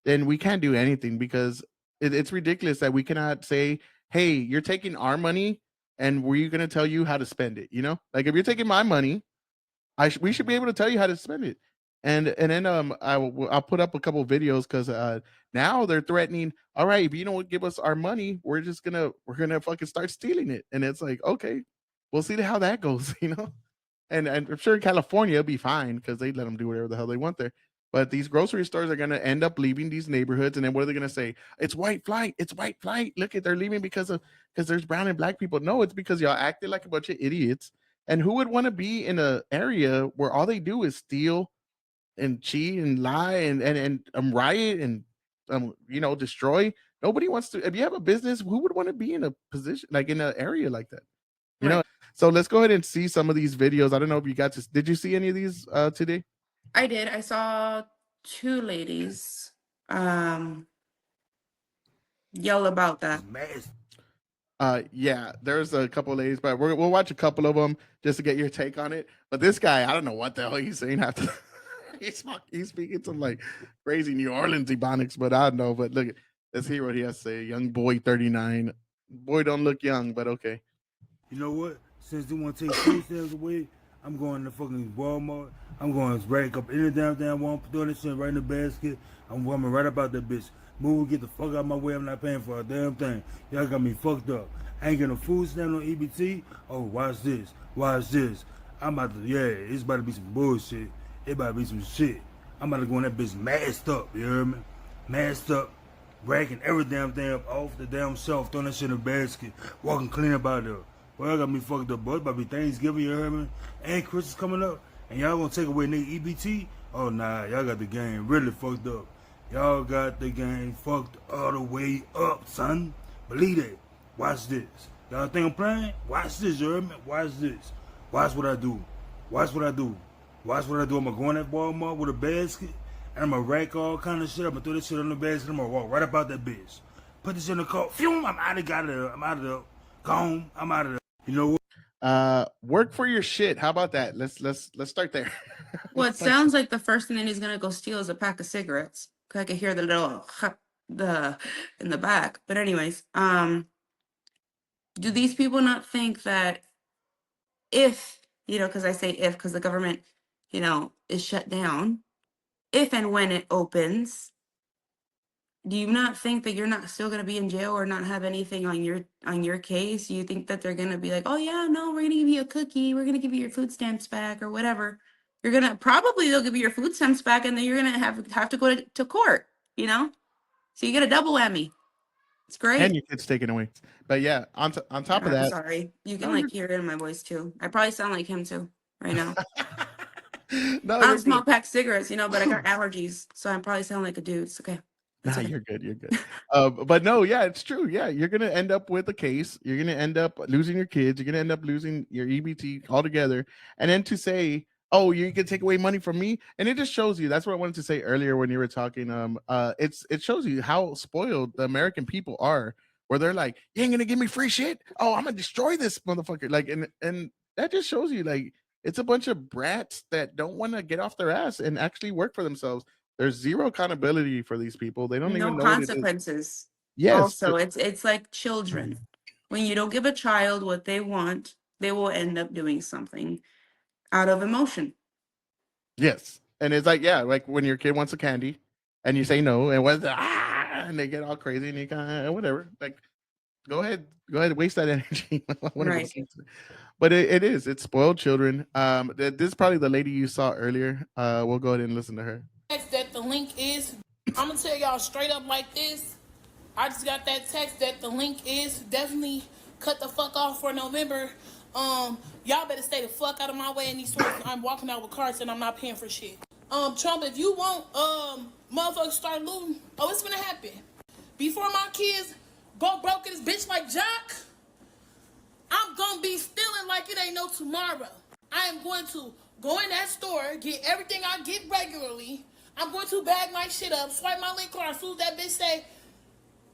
then we can't do anything because it's ridiculous that we cannot say, "Hey, you're taking our money, and we're going to tell you how to spend it." Like if you're taking my money, we should be able to tell you how to spend it. And then I'll put up a couple of videos because now they're threatening. All right, if you don't give us our money, we're gonna fucking start stealing it. And it's like, okay, we'll see how that goes. And I'm sure in California it'll be fine because they let them do whatever the hell they want there. But these grocery stores are gonna end up leaving these neighborhoods, and then what are they gonna say? It's white flight. It's white flight. Look at they're leaving because there's brown and black people. No, it's because y'all acted like a bunch of idiots. And who would want to be in an area where all they do is steal and cheat and lie and riot and destroy? Nobody wants to. If you have a business, who would want to be in a position like in an area like that? Right. So let's go ahead and see some of these videos. I don't know if you got to. Did you see any of these today? I did. I saw two ladies yell about that. Yeah, there's a couple of ladies, but we'll watch a couple of them just to get your take on it. But this guy, I don't know what the hell he's saying after. He's speaking some like crazy New Orleans ebonics, but I don't know. But look, let's hear what he has to say. Young boy, 39. Boy, don't look young, but okay. You know what? Since they want to take food stamps away, I'm going to fucking Walmart. I'm going to rack up any damn Walmart, throw that shit right in the basket. I'm coming right about that bitch. Move, get the fuck out of my way. I'm not paying for a damn thing. Y'all got me fucked up. I ain't getting a food stamp on EBT. Oh, watch this. Watch this. I'm about to, it's about to be some bullshit. It about to be some shit. I'm about to go in that bitch masked up, you hear me? Masked up, racking every damn thing up off the damn shelf, throwing that shit in the basket, walking clean about there. Well, y'all got me fucked up, boy. It's about to be Thanksgiving, you hear me? And Christmas coming up, and y'all gonna take away nigga EBT? Oh, nah, y'all got the game really fucked up. Y'all got the game fucked all the way up, son. Believe it. Watch this. Y'all think I'm playing? Watch this, you hear me? Watch this. Watch what I do. Watch what I do. Watch what I do. I'm gonna go in that Walmart with a basket, and I'm gonna rack all kind of shit. I'm gonna throw this shit on the basket. I'm gonna walk right about that bitch. Put this in the car. Phew, I'm out of there. I'm out of there. Gone. I'm out of there. You know what? Work for your shit. How about that? Let's start there. Well, it sounds like the first thing that he's gonna go steal is a pack of cigarettes. Cause I could hear the little the in the back. But anyways, do these people not think that if, because I say if, because the government, is shut down, if and when it opens, do you not think that you're not still going to be in jail or not have anything on your case? You think that they're going to be like, oh yeah, no, we're going to give you a cookie, we're going to give you your food stamps back or whatever. You're going to probably, they'll give you your food stamps back and then you're going to have to go to court, so you get a double whammy. It's great. And your kids taken away. But yeah, on top of that, sorry, you can hear it in my voice too. I probably sound like him too right now. No, I don't smoke pack cigarettes, but I got allergies, so I probably sound like a dude. It's okay. Nah, okay. You're good. But no, yeah, it's true. Yeah, you're gonna end up with a case. You're gonna end up losing your kids. You're gonna end up losing your EBT altogether. And then to say, "Oh, you can take away money from me," and it just shows you. That's what I wanted to say earlier when you were talking. It shows you how spoiled the American people are, where they're like, "You ain't gonna give me free shit. Oh, I'm gonna destroy this motherfucker." Like, and that just shows you like it's a bunch of brats that don't want to get off their ass and actually work for themselves. There's zero accountability for these people. They don't even know consequences. Yes. Also, it's like children. When you don't give a child what they want, they will end up doing something out of emotion. Yes. And it's like, yeah, like when your kid wants a candy and you say no, and they get all crazy and you kind of whatever. Like, go ahead, waste that energy. Right. But it's spoiled children. This is probably the lady you saw earlier. We'll go ahead and listen to her. That the link is, I'm gonna tell y'all straight up like this. I just got that text that the link is definitely cut the fuck off for November. Y'all better stay the fuck out of my way in these stores. I'm walking out with carts and I'm not paying for shit. Trump, if you want motherfuckers start looting, it's gonna happen. Before my kids go broke in this bitch like Jock, I'm gonna be stealing like it ain't no tomorrow. I am going to go in that store, get everything I get regularly. I'm going to bag my shit up, swipe my link card. As soon as that bitch say,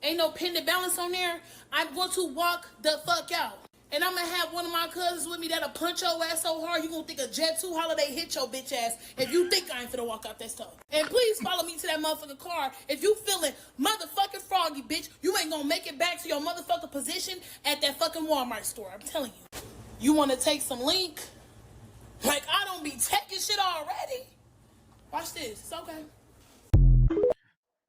ain't no pending balance on there, I'm going to walk the fuck out. And I'm going to have one of my cousins with me that'll punch your ass so hard you going to think a Jet 2 holiday hit your bitch ass if you think I ain't finna walk out that store. And please follow me to that motherfucking car if you feeling motherfucking froggy, bitch. You ain't gonna make it back to your motherfucking position at that fucking Walmart store. I'm telling you. You want to take some link? Like, I don't be taking shit already. Watch this. It's okay.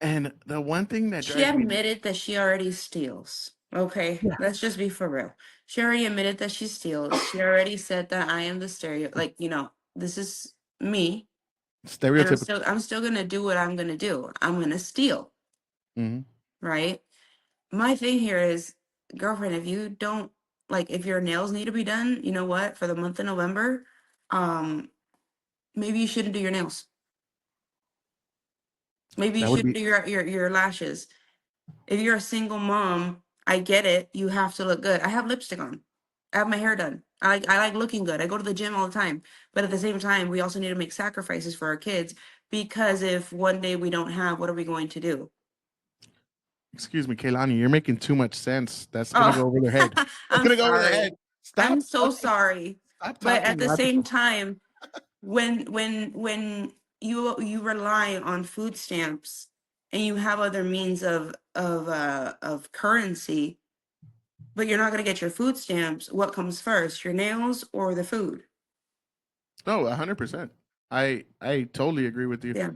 And the one thing that She drives me, admitted that she already steals. Okay, yeah, let's just be for real. She already admitted that she steals. She already said that I am the stereo. Like, this is me, and stereotypical. I'm still gonna do what I'm gonna do. I'm gonna steal, Hmm. right? My thing here is, girlfriend, if you don't if your nails need to be done, you know what? For the month of November, maybe you shouldn't do your nails. Maybe you That would shouldn't be, do your lashes. If you're a single mom, I get it. You have to look good. I have lipstick on. I have my hair done. I like looking good. I go to the gym all the time. But at the same time, we also need to make sacrifices for our kids, because if one day we don't have, what are we going to do? excuse me, Kaylani, you're making too much sense. That's gonna Oh, go over their head. That's I'm gonna go over their head. sorry. Stop I'm so fucking, sorry. stop But at talking the same logical. time, when you rely on food stamps and you have other means of currency, but you're not going to get your food stamps, what comes first, your nails or the food? No, 100%. I totally agree with you. Yeah.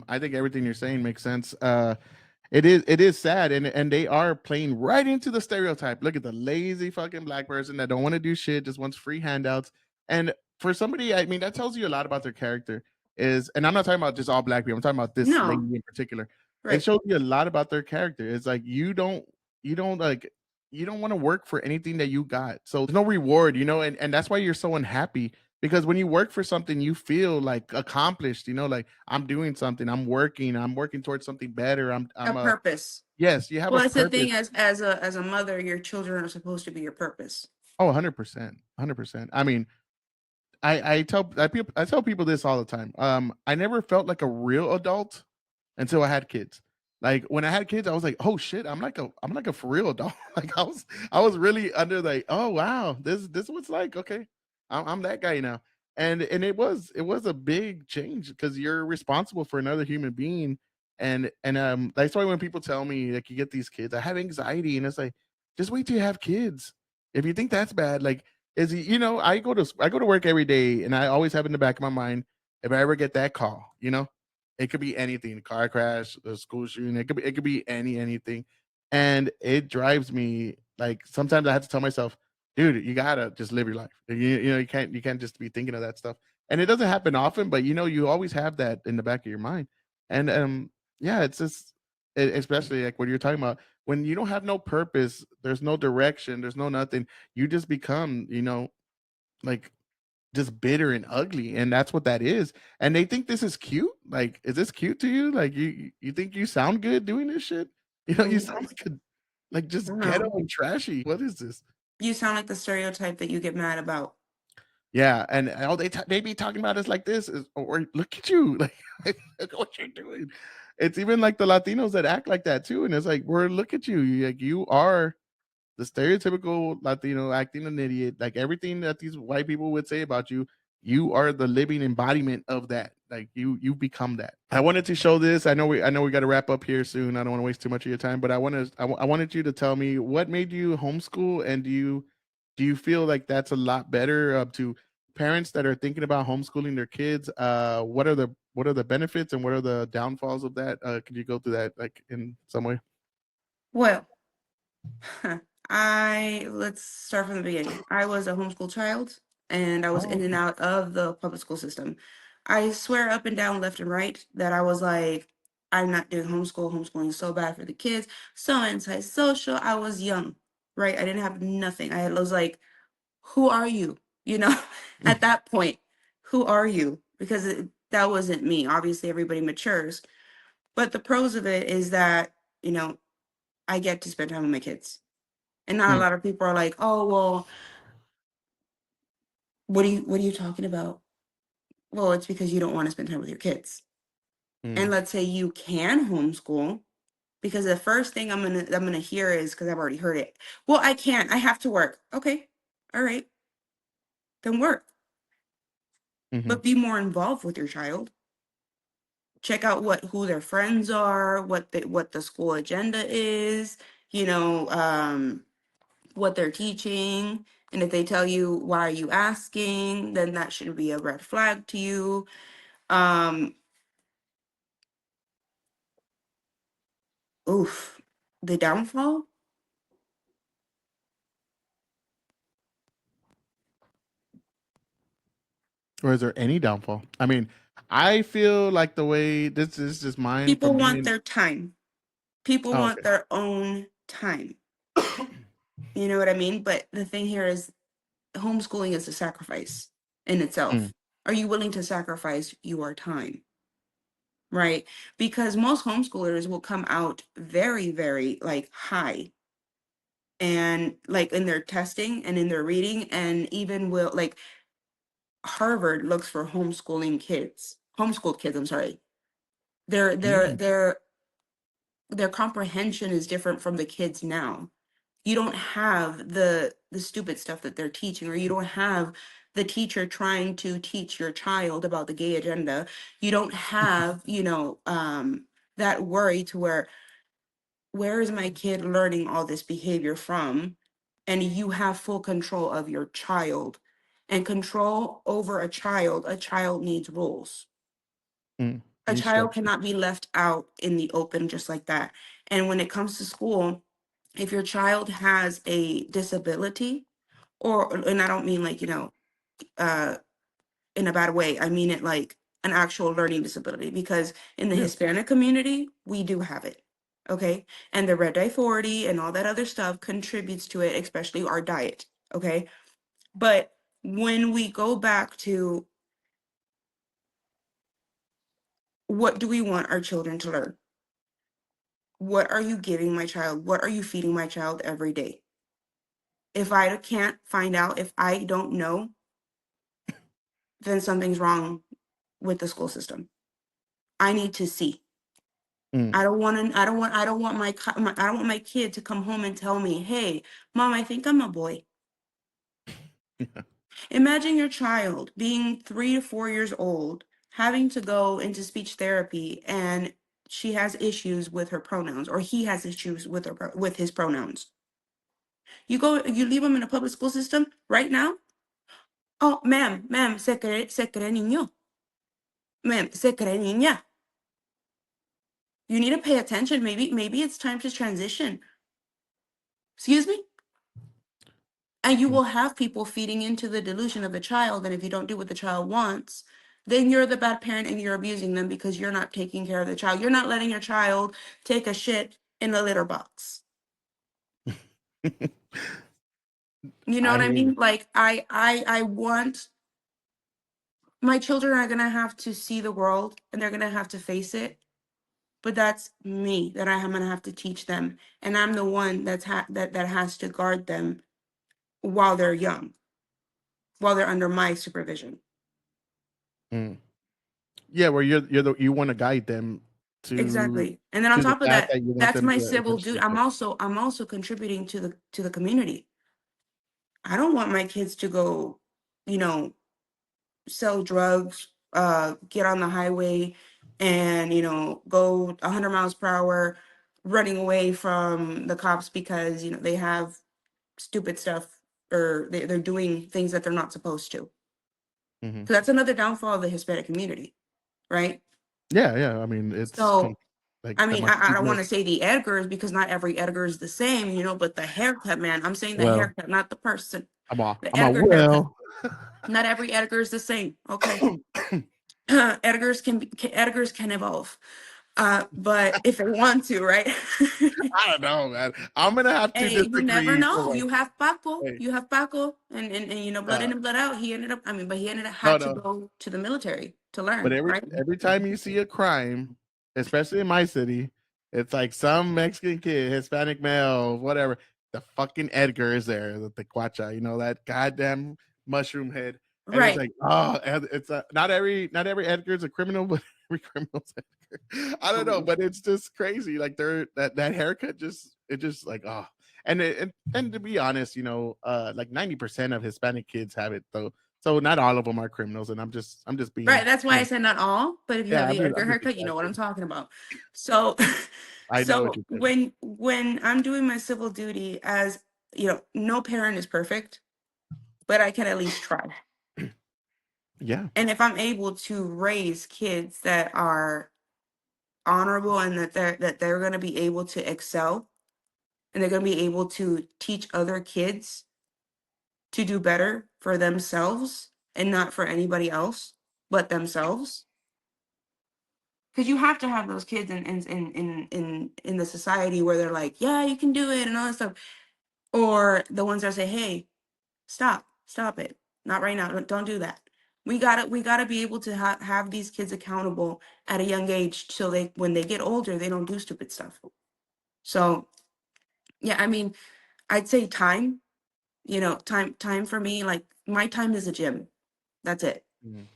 I think everything you're saying makes sense. It is sad, and they are playing right into the stereotype. Look at the lazy fucking black person that don't want to do shit, just wants free handouts. And for somebody, I mean, that tells you a lot about their character. And I'm not talking about just all black people. I'm talking about this lady No. in particular. It Right. shows you a lot about their character. It's like you don't want to work for anything that you got. So there's no reward, and that's why you're so unhappy, because when you work for something, you feel like accomplished, like I'm doing something, I'm working towards something better. A purpose. Yes, you have a Well, that's the purpose. thing, as a mother, your children are supposed to be your purpose. Oh, 100%. 100%. I mean, I tell people this all the time. I never felt like a real adult until I had kids. Like when I had kids, I was like, oh shit, I'm like a for real adult. Like I was really under like, oh wow, this what's like. Okay, I'm that guy now. And it was a big change, because you're responsible for another human being. And that's why when people tell me like you get these kids, I have anxiety, and it's like, just wait till you have kids. If you think that's bad, like, I go to work every day, and I always have in the back of my mind, if I ever get that call, it could be anything, a car crash, a school shooting, it could be anything. And it drives me, like, sometimes I have to tell myself, dude, you gotta just live your life. You can't just be thinking of that stuff. And it doesn't happen often, but you always have that in the back of your mind. And yeah, it's just especially like what you're talking about, when you don't have no purpose, there's no direction, there's no nothing, you just become, like, just bitter and ugly, and that's what that is. And they think this is cute. Like, is this cute to you? Like, you think you sound good doing this shit? You sound like just ghetto No. and trashy. What is this? You sound like the stereotype that you get mad about. Yeah, and they be talking about us like this, or look at you, like, look what you're doing. It's even like the Latinos that act like that too, and it's like, look at you, like you are the stereotypical Latino acting an idiot. Like everything that these white people would say about you, you are the living embodiment of that. Like you become that. I wanted to show this. I know we got to wrap up here soon. I don't want to waste too much of your time, but I wanted you to tell me what made you homeschool, and do you feel like that's a lot better to parents that are thinking about homeschooling their kids? What are the benefits and what are the downfalls of that? Could you go through that like in some way? Well, let's start from the beginning. I was a homeschool child, and I was Oh, in and out of the public school system. I swear up and down, left and right, that I was like, I'm not doing homeschool. Homeschooling is so bad for the kids, so antisocial. I was young, right? I didn't have nothing. I was like, who are you? At that point, who are you? Because that wasn't me. Obviously, everybody matures. But the pros of it is that, I get to spend time with my kids. And not a mm, lot of people are like, oh, well, What are you talking about? Well, it's because you don't want to spend time with your kids. And let's say you can homeschool, because the first thing I'm gonna hear is, because I've already heard it. Well, I can't. I have to work. Okay, all right, then work, but be more involved with your child. Check out who their friends are, what the school agenda is. You know, what they're teaching. And if they tell you, why are you asking, then that should be a red flag to you. Oof, the downfall. Or is there any downfall? I mean, I feel like the way this is just mine People from want being. their time. People Oh, want their own time. You know what I mean? But the thing here is, homeschooling is a sacrifice in itself. Are you willing to sacrifice your time? Right? Because most homeschoolers will come out very, very like high, and like in their testing and in their reading, and even will like Harvard looks for homeschooled kids. I'm sorry. Their their Mm. their their comprehension is different from the kids now. You don't have the stupid stuff that they're teaching, or you don't have the teacher trying to teach your child about the gay agenda. You don't have, that worry to where is my kid learning all this behavior from? And you have full control of your child. And control over a child needs rules. A Need child structure. cannot be left out in the open just like that. And when it comes to school, if your child has a disability, and I don't mean like, uh, in a bad way, I mean it like an actual learning disability, because in the Yeah. Hispanic community, we do have it. Okay. And the red dye 40 and all that other stuff contributes to it, especially our diet. Okay. But when we go back to, what do we want our children to learn? What are you giving my child? What are you feeding my child every day? If I can't find out, if I don't know, then something's wrong with the school system. I need to see. I don't want to. I don't want I don't want my kid to come home and tell me, "Hey, mom, I think I'm a boy." Imagine your child being 3 to 4 years old, having to go into speech therapy, and she has issues with her pronouns, or he has issues with with his pronouns. You leave him in a public school system right now. Oh, ma'am, se cree niño. Ma'am, se cree niña. You need to pay attention. Maybe it's time to transition. Excuse me? And you will have people feeding into the delusion of the child. And if you don't do what the child wants, then you're the bad parent and you're abusing them because you're not taking care of the child. You're not letting your child take a shit in a litter box. You know I what I hear you. mean? Like I want, my children are gonna have to see the world and they're gonna have to face it. But that's me, that I'm gonna have to teach them. And I'm the one that has to guard them while they're young, while they're under my supervision. Yeah, where you want to guide them Exactly. And then on to the top of path that, that you want that's them my to civil duty. eventually take. I'm also contributing to the community. I don't want my kids to go, you know, sell drugs, get on the highway and, go 100 miles per hour running away from the cops because, they have stupid stuff, or they're doing things that they're not supposed to. So that's another downfall of the Hispanic community, right? Yeah. I mean, it's So, like I the mean, I don't want to machismo. say the Edgars, because not every Edgar is the same, but the haircut, man, I'm saying the Well, haircut, not the person. The I'm a Edgar haircut. well. Not every Edgar is the same. Okay. Edgars can evolve. But if they want to, right? I don't know, man. I'm gonna have to Hey, you never disagree for know. like, You have Paco. hey, You have Paco, and blood uh, in and blood out. He ended up. I mean, but he no, had to no. go to the military to But learn, right? every time you see a crime, especially in my city, it's like some Mexican kid, Hispanic male, whatever. The fucking Edgar is there, the Tequacha, that goddamn mushroom head. And it's Right. like, oh, it's not every Edgar's a criminal, but every criminal's Edgar. I don't know, but it's just crazy. Like that haircut it just like and to be honest, like 90% of Hispanic kids have it though. So not all of them are criminals, and I'm just being Right. That's why I said not all, but if you have yeah, the Edgar I'm just haircut, you know what I'm exaggerating. talking about. So, I know what so you're saying. when I'm doing my civil duty, as no parent is perfect, but I can at least try. Yeah. And if I'm able to raise kids that are honorable and that they're going to be able to excel and they're going to be able to teach other kids to do better for themselves and not for anybody else but themselves, because you have to have those kids in the society where they're like, yeah, you can do it and all that stuff, or the ones that say, hey, stop it, not right now, don't do that. We gotta be able to have these kids accountable at a young age, so they, when they get older, they don't do stupid stuff. So yeah, I mean, I'd say time, time for me, like my time is the gym. That's it. Mhm.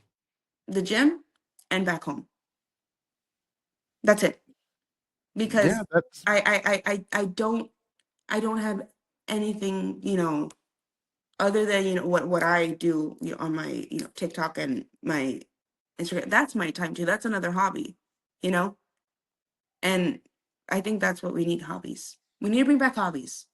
The gym and back home. That's it. Yeah, Because that's I don't have anything, other than, what I do, on my, TikTok and my Instagram. That's my time too. That's another hobby, you know? And I think that's what we need, hobbies. We need to bring back hobbies.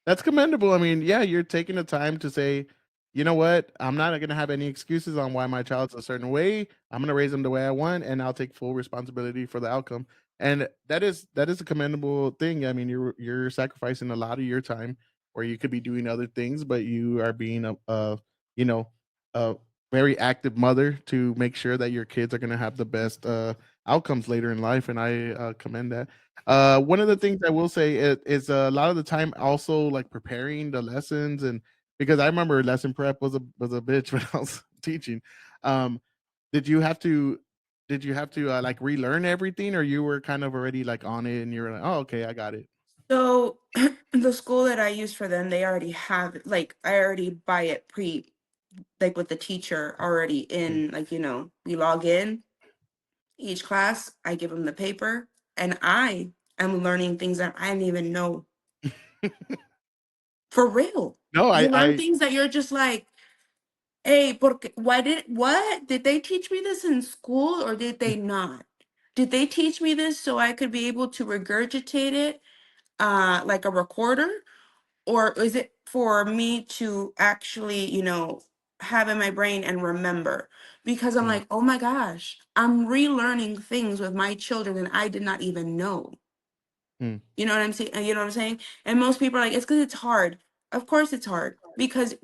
That's commendable. I mean, yeah, you're taking the time to say, you know what, I'm not going to have any excuses on why my child's a certain way. I'm going to raise them the way I want, and I'll take full responsibility for the outcome. And that is a commendable thing. I mean, you're sacrificing a lot of your time where you could be doing other things, but you are being you know a very active mother to make sure that your kids are going to have the best outcomes later in life, and I commend that. One of the things I will say is a lot of the time also like preparing the lessons, and because I remember lesson prep was a bitch when I was teaching. Um, did you have to like relearn everything, or you were kind of already like on it and you were like, oh, okay, I got it. So the school that I use for them, they already have it, like I already buy it like with the teacher already Mm. in, like, we log in each class, I give them the paper, and I am learning things that I didn't even know. For real. No, You I learn things that you're just like, hey, what? Did they teach me this in school or did they not? Did they teach me this so I could be able to regurgitate it like a recorder? Or is it for me to actually, have in my brain and remember? Because I'm Mm, like, oh my gosh, I'm relearning things with my children and I did not even know. mm, You know what I'm saying? You know what I'm saying? And most people are like, it's because it's hard. Of course it's hard. Because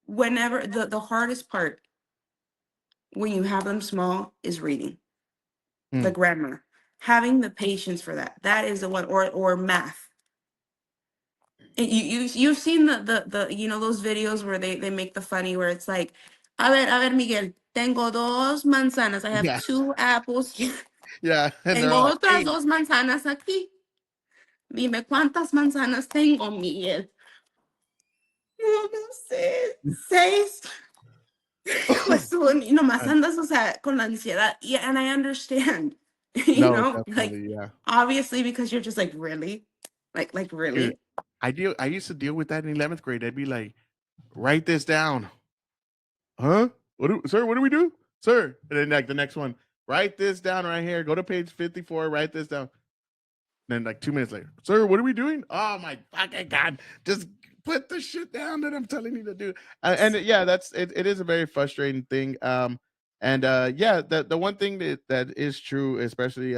whenever the hardest part when you have them small is reading, the mm. grammar, having the patience for that. That is the one, or math. And you've seen the those videos where they make the funny where it's like, a ver, Miguel, tengo dos manzanas. I have Yeah, two apples here. yeah, and they're Tengo like, otras hey, dos manzanas aquí. Dime cuántas manzanas tengo, Miguel. No sé, seis. Pues tú, nomás andas, o sea, con la ansiedad. Yeah, and I understand, no, like, definitely, yeah. obviously, because you're just like, really? Like, Dude, really? I used to deal with that in 11th grade. I'd be like, write this down. Huh? Sir, what do we do? Sir. And then like the next one, write this down right here. Go to page 54, write this down. Then like 2 minutes later, sir, what are we doing? Oh my fucking God. Just put the shit down that I'm telling you to do. And yeah, it is a very frustrating thing. And yeah, the one thing that is true, especially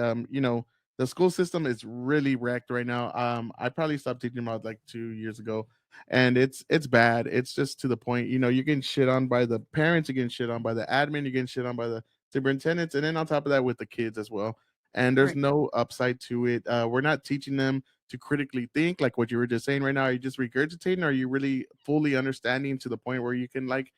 the school system is really wrecked right now. I probably stopped teaching about like 2 years ago, and it's bad. It's just to the point, you're getting shit on by the parents, you're getting shit on by the admin, you're getting shit on by the superintendents, and then on top of that with the kids as well. And there's Right. no upside to it. We're not teaching them to critically think, like what you were just saying right now. Are you just regurgitating? Or are you really fully understanding to the point where you can like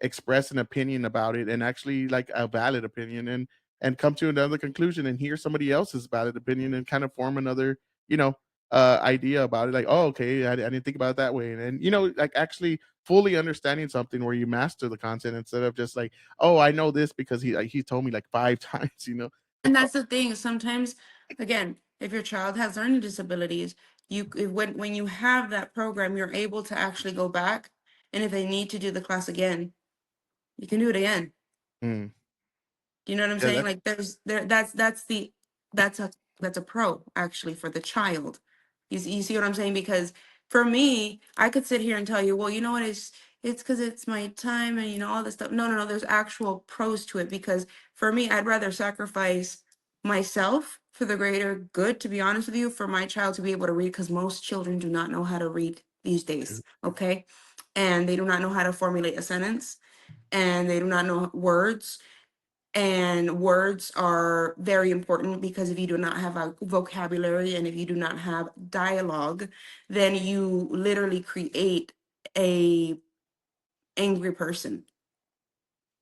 express an opinion about it, and actually like a valid opinion, and come to another conclusion and hear somebody else's valid opinion and kind of form another, you know, idea about it? Like, oh, okay, I didn't think about it that way. And like actually fully understanding something where you master the content instead of just like, oh, I know this because he told me like 5 times, you know. And that's the thing. Sometimes, again, if your child has learning disabilities, when you have that program, you're able to actually go back, and if they need to do the class again, you can do it again. Mm. Do you know what I'm Yeah, saying? Like that's a pro actually for the child. You see what I'm saying? Because for me, I could sit here and tell you, well, you know what, it's because it's my time and you know all this stuff. No, no, no, there's actual pros to it, because for me, I'd rather sacrifice myself for the greater good, to be honest with you, for my child to be able to read, because most children do not know how to read these days, okay? And they do not know how to formulate a sentence, and they do not know words, and words are very important, because if you do not have a vocabulary and if you do not have dialogue, then you literally create a angry person.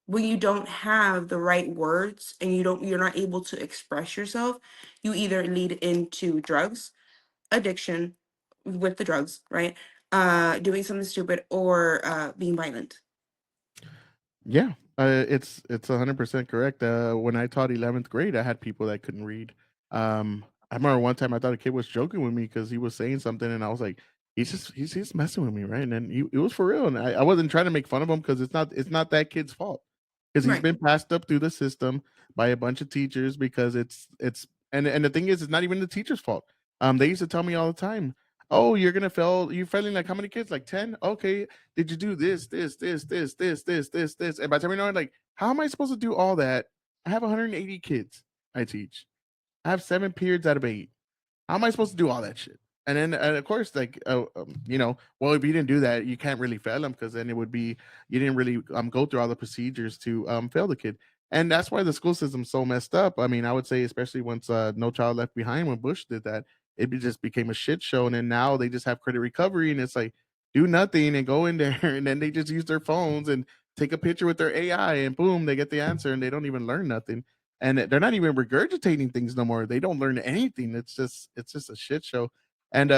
When you don't have the right words and you're not able to express yourself, you either lead into drugs, addiction with the drugs, right? Doing something stupid, or being violent. Yeah, it's 100% correct. When I taught 11th grade, I had people that couldn't read. I remember one time I thought a kid was joking with me because he was saying something, and I was like, he's just messing with me, right? And then it was for real, and I wasn't trying to make fun of him because it's not that kid's fault, because he's Right. been passed up through the system by a bunch of teachers, because it's and the thing is, it's not even the teacher's fault. They used to tell me all the time, oh, you're gonna fail. You're failing like how many kids? Like 10? Okay, did you do this? And by the time you know it, like, how am I supposed to do all that? I have 180 kids I teach. I have 7 periods out of 8. How am I supposed to do all that shit? And then, of course, like, well, if you didn't do that, you can't really fail them, because then it would be you didn't really go through all the procedures to fail the kid. And that's why the school system's so messed up. I mean, I would say, especially once No Child Left Behind, when Bush did that, just became a shit show. And then now they just have credit recovery, and it's like, do nothing and go in there, and then they just use their phones and take a picture with their AI, and boom, they get the answer, and they don't even learn nothing, and they're not even regurgitating things no more. They don't learn anything. It's just a shit show. And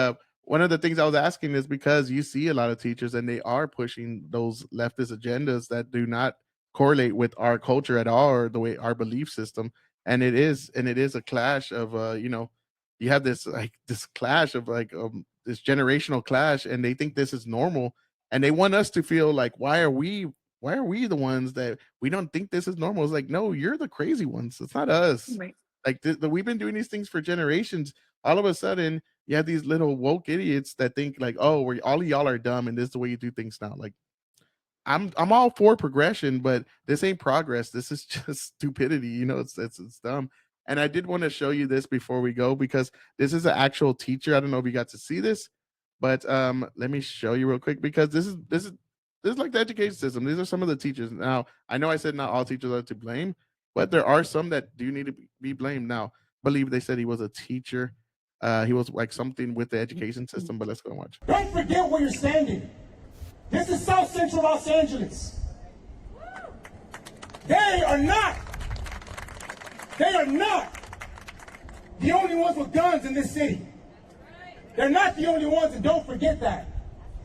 one of the things I was asking is because you see a lot of teachers and they are pushing those leftist agendas that do not correlate with our culture at all, or the way our belief system. And it is a clash of you have this clash of this generational clash, and they think this is normal, and they want us to feel like, why are we the ones that we don't think this is normal? It's like, no, you're the crazy ones. It's not us. Right. Like we've been doing these things for generations. All of a sudden, you have these little woke idiots that think like, oh, all of y'all are dumb, and this is the way you do things now. Like, I'm all for progression, but this ain't progress. This is just stupidity. It's dumb. And I did want to show you this before we go, because this is an actual teacher. I don't know if you got to see this, but let me show you real quick, because this is like the education system. These are some of the teachers. Now, I know I said not all teachers are to blame, but there are some that do need to be blamed. Now, I believe they said he was a teacher. He was like something with the education system, but let's go and watch. Don't forget where you're standing. This is South Central Los Angeles. They are not the only ones with guns in this city. They're not the only ones, and don't forget that.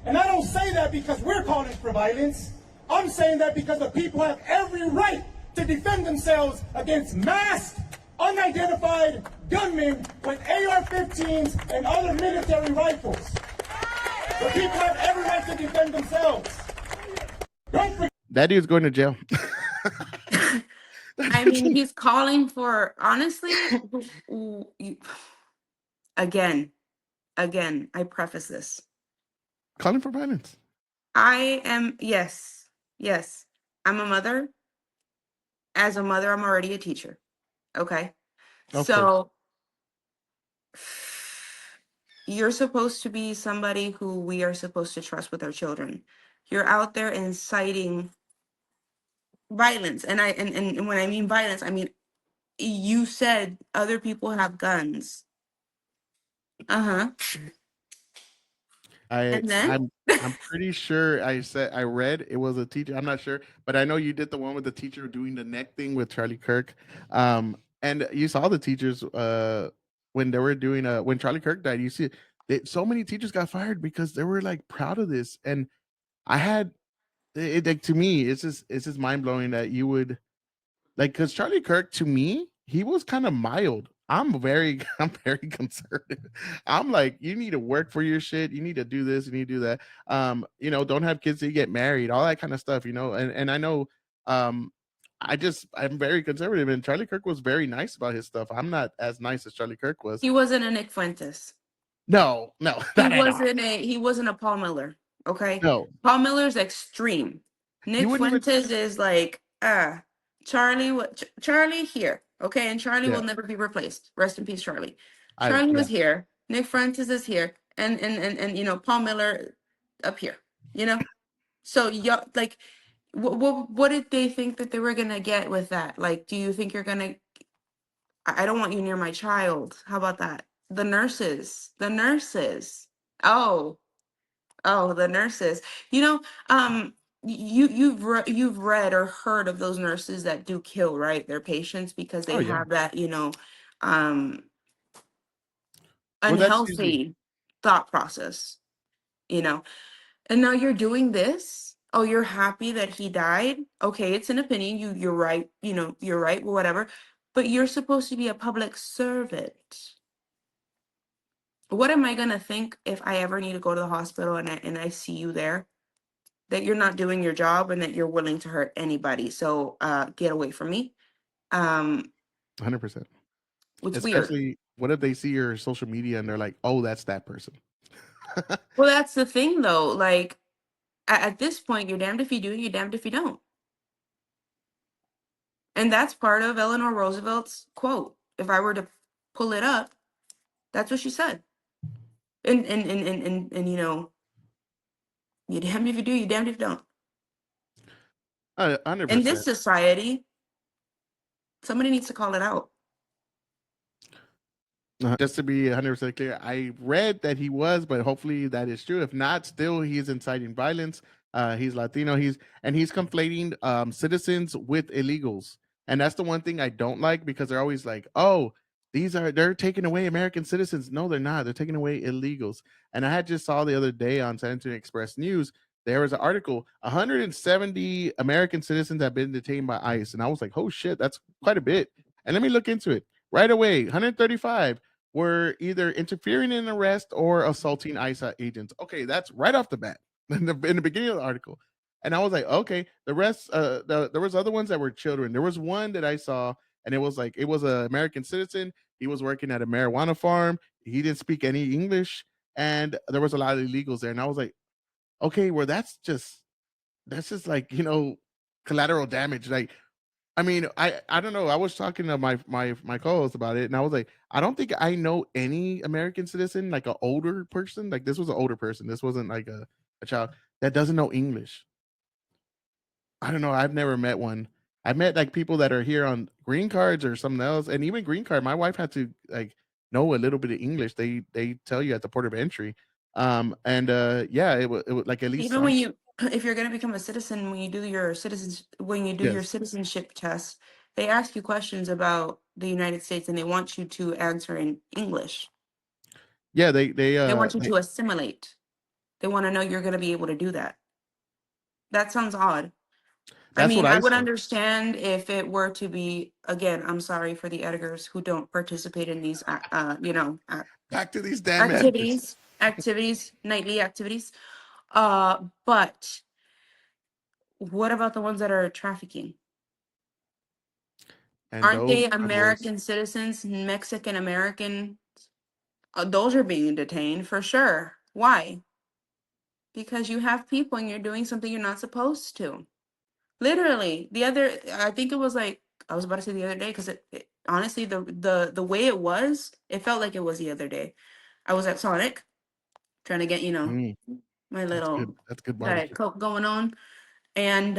And I don't say that because we're calling for violence. I'm saying that because the people have every right to defend themselves against masked, unidentified gunmen with AR-15s and other military rifles. The people have every right to defend themselves. Don't forget. That dude's going to jail. I mean, he's calling for, honestly, again, I preface this. Calling for violence. Yes, I'm a mother. As a mother, I'm already a teacher. Okay. Of So you're supposed to be somebody who we are supposed to trust with our children. You're out there inciting violence. And and when I mean violence, I mean, you said other people have guns. Uh-huh. And then I'm pretty sure I read it was a teacher. I'm not sure, but I know you did the one with the teacher doing the neck thing with Charlie Kirk. And you saw the teachers when they were doing when Charlie Kirk died. You see so many teachers got fired because they were like proud of this, and I had like, to me, it's just mind blowing that you would like, because Charlie Kirk, to me, he was kind of mild. I'm very conservative. I'm like, you need to work for your shit. You need to do this. You need to do that. Don't have kids till you get married. All that kind of stuff. And I know, um, I'm very conservative, and Charlie Kirk was very nice about his stuff. I'm not as nice as Charlie Kirk was. He wasn't a Nick Fuentes. No, He not at all. wasn't a Paul Miller. Okay. No, Paul Miller's extreme. he Nick wouldn't even. Fuentes is like, Charlie here. Okay, and Charlie Yeah, will never be replaced. Rest in peace, Charlie. I Charlie yeah, was here. Nick Fuentes is here. And Paul Miller up here. So y'all like what did they think that they were gonna get with that? Like, do you think you're gonna I don't want you near my child. How about that? The nurses. The nurses. Oh, the nurses. You know, you've read or heard of those nurses that do kill, right? Their patients because oh they yeah. have that, um Well, that's usually unhealthy thought process, you know. And now you're doing this. Oh, you're happy that he died? Okay, it's an opinion. You're right, you're right, whatever. But you're supposed to be a public servant. What am I gonna think if I ever need to go to the hospital and I see you there? That you're not doing your job and that you're willing to hurt anybody. So get away from me. Um, 100%. it's weird. Especially, what if they see your social media and they're like, "Oh, that's that person." Well, that's the thing though. Like at this point, you're damned if you do, you're damned if you don't. And that's part of Eleanor Roosevelt's quote. If I were to pull it up, that's what she said. And you're damned if you do, you're damned if you don't. In this 100%. society, somebody needs to call it out. Just to be 100% clear, I read that he was, but hopefully that is true. If not, still he's inciting violence. He's Latino. He's conflating citizens with illegals, and that's the one thing I don't like, because they're always like, "Oh, they're taking away American citizens." No, they're not. They're taking away illegals. And I had just saw the other day on San Antonio Express News, there was an article: 170 American citizens have been detained by ICE, and I was like, "Oh shit, that's quite a bit." And let me look into it. Right away, 135 were either interfering in an arrest or assaulting ICE agents. Okay, that's right off the bat in the beginning of the article. And I was like, okay, the rest, there was other ones that were children. There was one that I saw, and it was like, it was an American citizen. He was working at a marijuana farm. He didn't speak any English, and there was a lot of illegals there. And I was like, okay, well, that's just like, collateral damage. Like, I mean, I don't know. I was talking to my co-host about it, and I was like, I don't think I know any American citizen, like an older person. Like, this was an older person. This wasn't like a child that doesn't know English. I don't know. I've never met one. I've met like people that are here on green cards or something else, and even green card. My wife had to like know a little bit of English. They tell you at the port of entry. And yeah, it was like at least Even some. when if you're going to become a citizen, when you do your Yes. citizenship test, they ask you questions about the United States and they want you to answer in English. Yeah, They want you to assimilate. They want to know you're going to be able to do that. That sounds odd. I that's what mean, I I would saw. understand if it were to be, again, I'm sorry for the editors who don't participate in these, Back to these damn editors. nightly activities. But what about the ones that are trafficking? And Aren't those they are the worst. American citizens, Mexican American? Those are being detained for sure. Why? Because you have people and you're doing something you're not supposed to. Literally, I think it was like, I was about to say the other day, because honestly, the way it was, it felt like it was the other day. I was at Sonic trying to get, Mm, my that's good. little That's good Diet barbecue. Coke going on. And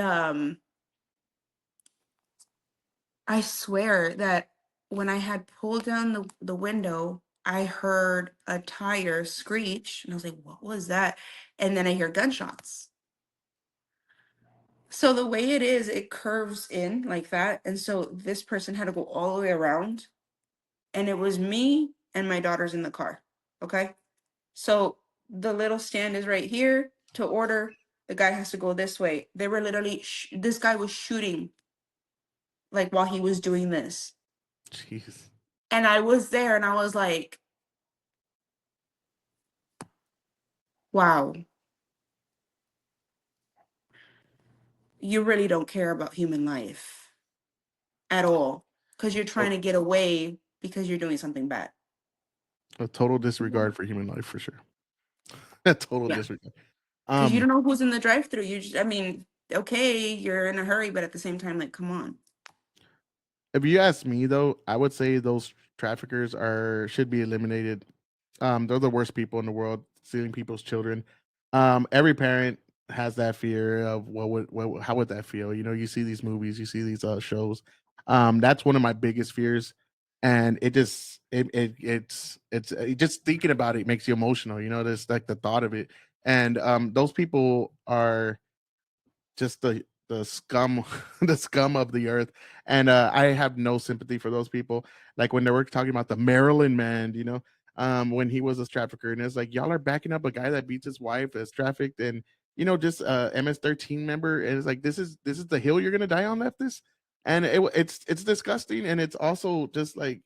I swear that when I had pulled down the window, I heard a tire screech and I was like, what was that? And then I hear gunshots. So the way it is, it curves in like that. And so this person had to go all the way around. And it was me and my daughter's in the car. Okay. So the little stand is right here to order. The guy has to go this way. They were literally, this guy was shooting like while he was doing this. Jeez. And I was there and I was like, wow, you really don't care about human life at all because you're trying to get away because you're doing something bad. A total disregard for human life for sure. A total Yeah. disregard. Because you don't know who's in the drive-through. You just, I mean, okay, you're in a hurry, but at the same time, like, come on. If you ask me though, I would say those traffickers should be eliminated. They're the worst people in the world, stealing people's children. Every parent has that fear of how would that feel? You know, you see these movies, you see these shows. That's one of my biggest fears, and it's just thinking about it makes you emotional. You know, just like the thought of it, and those people are just the scum the scum of the earth, and I have no sympathy for those people. Like when they were talking about the Maryland man, you know, when he was a trafficker, and it's like y'all are backing up a guy that beats his wife as trafficked, and you know, just MS-13 member, and it's like this is the hill you're gonna die on, leftist. And it's disgusting, and it's also just like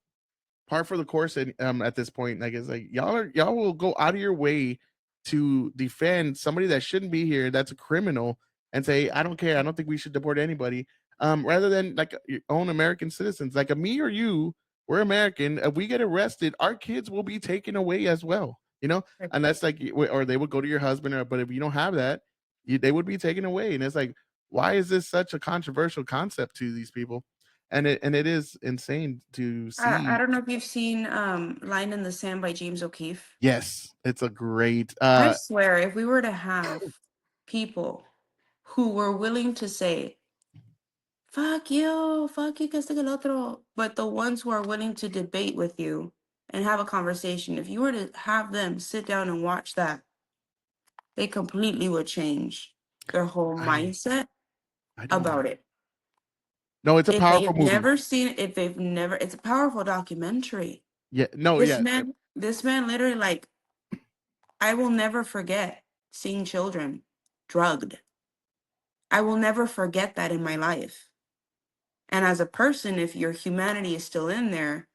par for the course. And at this point, like, it's like y'all will go out of your way to defend somebody that shouldn't be here, that's a criminal, and say, I don't care, I don't think we should deport anybody, rather than like your own American citizens, like me or you. We're American. If we get arrested, our kids will be taken away as well, you know. And that's like, or they would go to your husband, or but if you don't have that, they would be taken away. And it's like, why is this such a controversial concept to these people? And it is insane to I see. don't know if you've seen Line in the Sand by James O'Keefe. Yes, it's a great I swear, if we were to have people who were willing to say, fuck you, que este que el otro, but the ones who are willing to debate with you and have a conversation, if you were to have them sit down and watch that, they completely would change their whole mindset I don't know. about it. No, it's a If powerful they've movie. never seen it, if they've never, it's a powerful documentary. Yeah, no, This yeah. man literally, like, I will never forget seeing children drugged. I will never forget that in my life. And as a person, if your humanity is still in there,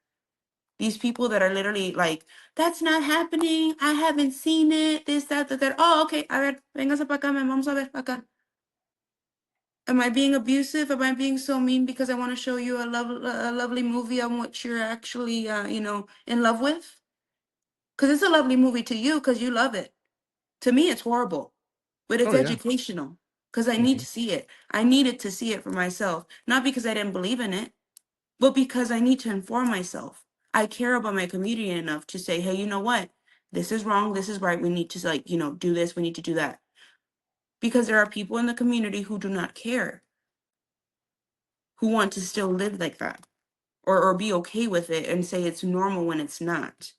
these people that are literally like, that's not happening, I haven't seen it, this, that, that. Oh, okay, a ver, véngase pa' acá, vamos a ver pa' acá. Am I being abusive? Am I being so mean because I want to show you a lovely movie on what you're actually, in love with? Because it's a lovely movie to you because you love it. To me, it's horrible, but it's Oh yeah. educational because I need Mhm. to see it. I needed to see it for myself, not because I didn't believe in it, but because I need to inform myself. I care about my community enough to say, hey, you know what? This is wrong. This is right. We need to, like, do this. We need to do that. Because there are people in the community who do not care, who want to still live like that, or be okay with it and say it's normal when it's not.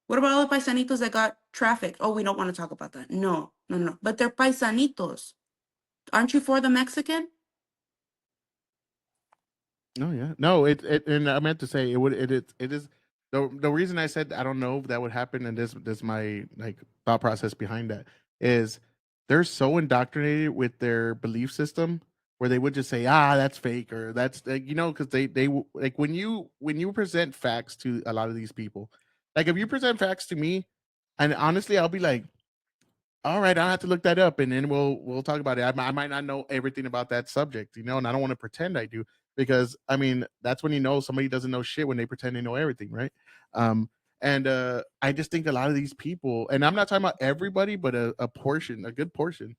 What about all the paisanitos that got trafficked? Oh, we don't want to talk about that. No, no, no. But they're paisanitos. Aren't you for the Mexican? No, yeah. No, and I meant to say it is the reason I said I don't know if that would happen, and this my like thought process behind that is they're so indoctrinated with their belief system where they would just say, that's fake, or that's like, you know, because like when you present facts to a lot of these people, like if you present facts to me, and honestly I'll be like, all right, I'll have to look that up, and then we'll talk about it. I might not know everything about that subject, you know, and I don't want to pretend I do, because I mean that's when you know somebody doesn't know shit, when they pretend they know everything, right? Um, and I just think a lot of these people, and I'm not talking about everybody, but a portion, a good portion,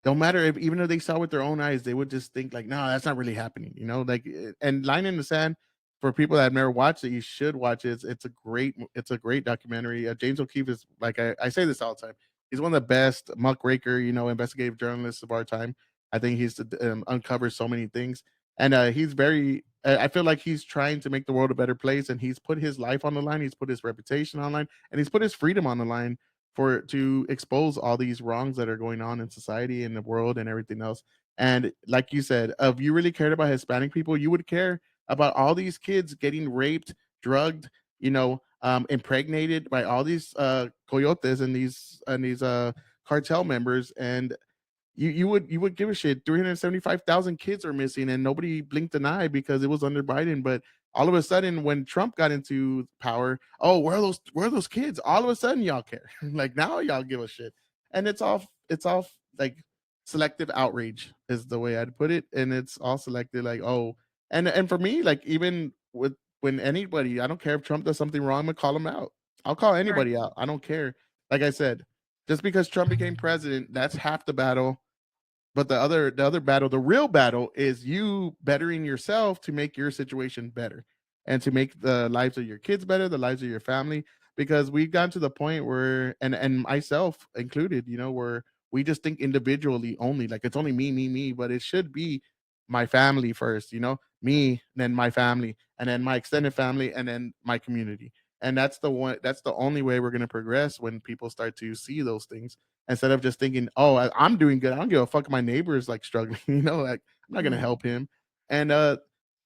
don't matter if even if they saw with their own eyes, they would just think like, no, that's not really happening, you know. Like, and Line in the Sand, for people that have never watched it, you should watch it. It's a great documentary. James O'Keefe is like, I say this all the time. He's one of the best muckraker, you know, investigative journalists of our time. I think he's uncovers so many things, and he's very. I feel like he's trying to make the world a better place, and he's put his life on the line. He's put his reputation on the line, and he's put his freedom on the line for to expose all these wrongs that are going on in society and the world and everything else. And like you said, if you really cared about Hispanic people, you would care about all these kids getting raped, drugged, you know, impregnated by all these coyotes and these cartel members. And you would give a shit. 375,000 kids are missing, and nobody blinked an eye because it was under Biden. But all of a sudden, when Trump got into power, oh, where are those kids? All of a sudden, y'all care. Like now, y'all give a shit, and it's all like selective outrage is the way I'd put it, and it's all selective. Like oh, and for me, like even with when anybody, I don't care if Trump does something wrong, I'm gonna call him out. I'll call Right. anybody out. I don't care. Like I said, just because Trump became president, that's half the battle. But the other battle, the real battle, is you bettering yourself to make your situation better and to make the lives of your kids better, the lives of your family. Because we've gotten to the point where, and myself included, where we just think individually only, like it's only me, me, me, but it should be my family first, me, then my family, and then my extended family, and then my community. And that's the only way we're gonna progress when people start to see those things instead of just thinking, "Oh, I'm doing good. I don't give a fuck. My neighbor is like struggling. Like I'm not gonna Right. help him." And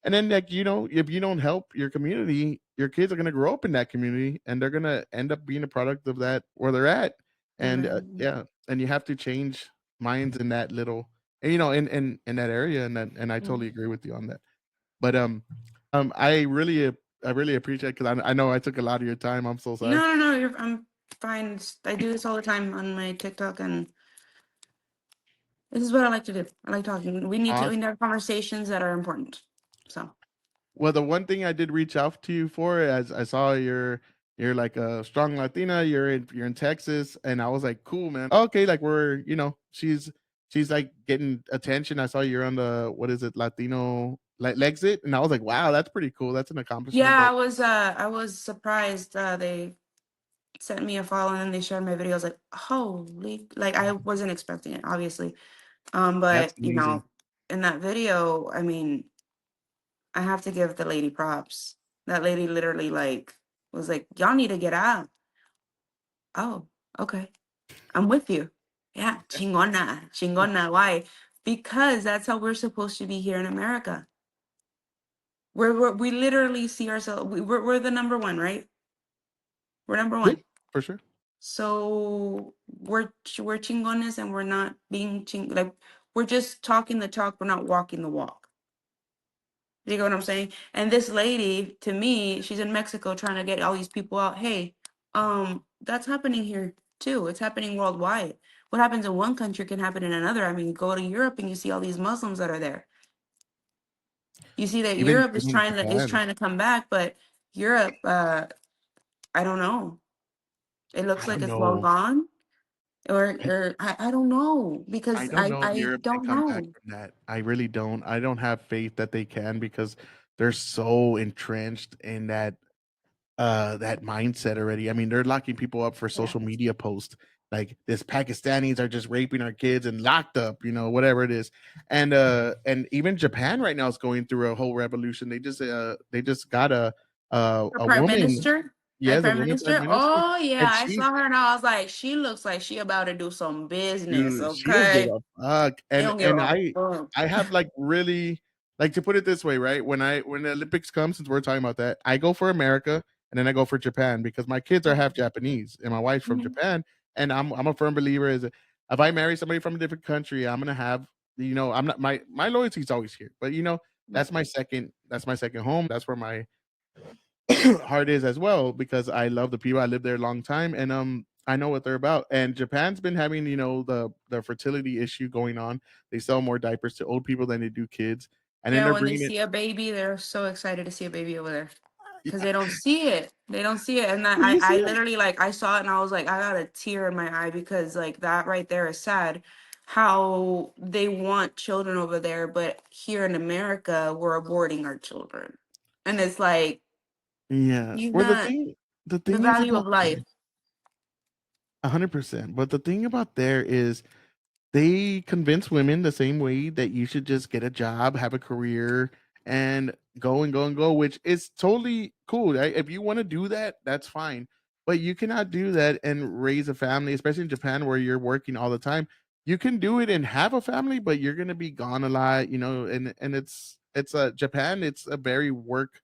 then like if you don't help your community, your kids are gonna grow up in that community, and they're gonna end up being a product of that where they're at. And Right. yeah, and you have to change minds in that little, in that area, and I totally agree with you on that. But I really appreciate because I know I took a lot of your time. I'm so sorry. No. I'm fine. I do this all the time on my TikTok, and this is what I like to do. I like talking. We need to have conversations that are important. So Well, the one thing I did reach out to you for, as I saw you're like a strong Latina, you're in Texas, and I was like, cool, man. Okay, like she's like getting attention. I saw you're on the what is it, Latino like Lexit, and I was like, wow, that's pretty cool. That's an accomplishment. yeah, That I was surprised. They sent me a follow and then they shared my videos. Like, holy, like I wasn't expecting it, obviously. that's But amazing. in that video, I mean, I have to give the lady props. That lady literally like was like, y'all need to get out. Oh, okay. I'm with you. Yeah, chingona, chingona. Why? Because that's how we're supposed to be here in America. We literally see ourselves. We're the number one, right? We're number Yeah, one. for sure. So we're chingones, and we're not being like we're just talking the talk. We're not walking the walk. You get what I'm saying? And this lady, to me, she's in Mexico trying to get all these people out. Hey, that's happening here too. It's happening worldwide. What happens in one country can happen in another. I mean, go to Europe and you see all these Muslims that are there. You see that Even Europe is even Japan. trying to come back, but Europe, I don't know. It looks I like don't it's well know. gone, or I don't know I because don't know if I Europe can don't come back know. from that. I really don't. I don't have faith that they can because they're so entrenched in that mindset already. I mean, they're locking people up for Yeah. social media posts. Like this Pakistanis are just raping our kids and locked up, whatever it is. And even Japan right now is going through a whole revolution. They just got Her a prime woman. minister, my Yes, a prime woman prime minister. minister. Oh yeah, And I saw her and I was like, she looks like she about to do some business. she don't give Okay, a fuck. they And don't give and a I fuck. I have like really like to put it this way, right? When the Olympics come, since we're talking about that, I go for America and then I go for Japan because my kids are half Japanese and my wife's from Mhm. Japan. And I'm a firm believer is if I marry somebody from a different country, I'm gonna have I'm not my loyalty is always here. But Right. that's my second home. That's where my heart is as well because I love the people. I lived there a long time, and I know what they're about. And Japan's been having the fertility issue going on. They sell more diapers to old people than they do kids, and then Yeah, they're when they bringing it. see a baby, they're so excited to see a baby over there because they don't see it. They don't see it, and You see I it? literally like I saw it and I was like, I got a tear in my eye because like that right there is sad. How they want children over there, but here in America, we're aborting our children, and it's like Yeah. you Or the not thing, the the thing is value about of life. there, 100%. But the thing about there is they convince women the same way that you should just get a job, have a career, and go and go and go, which is totally cool. Right? If you want to do that, that's fine. But you cannot do that and raise a family, especially in Japan where you're working all the time. You can do it and have a family, but you're gonna be gone a lot, and it's a Japan, it's a very work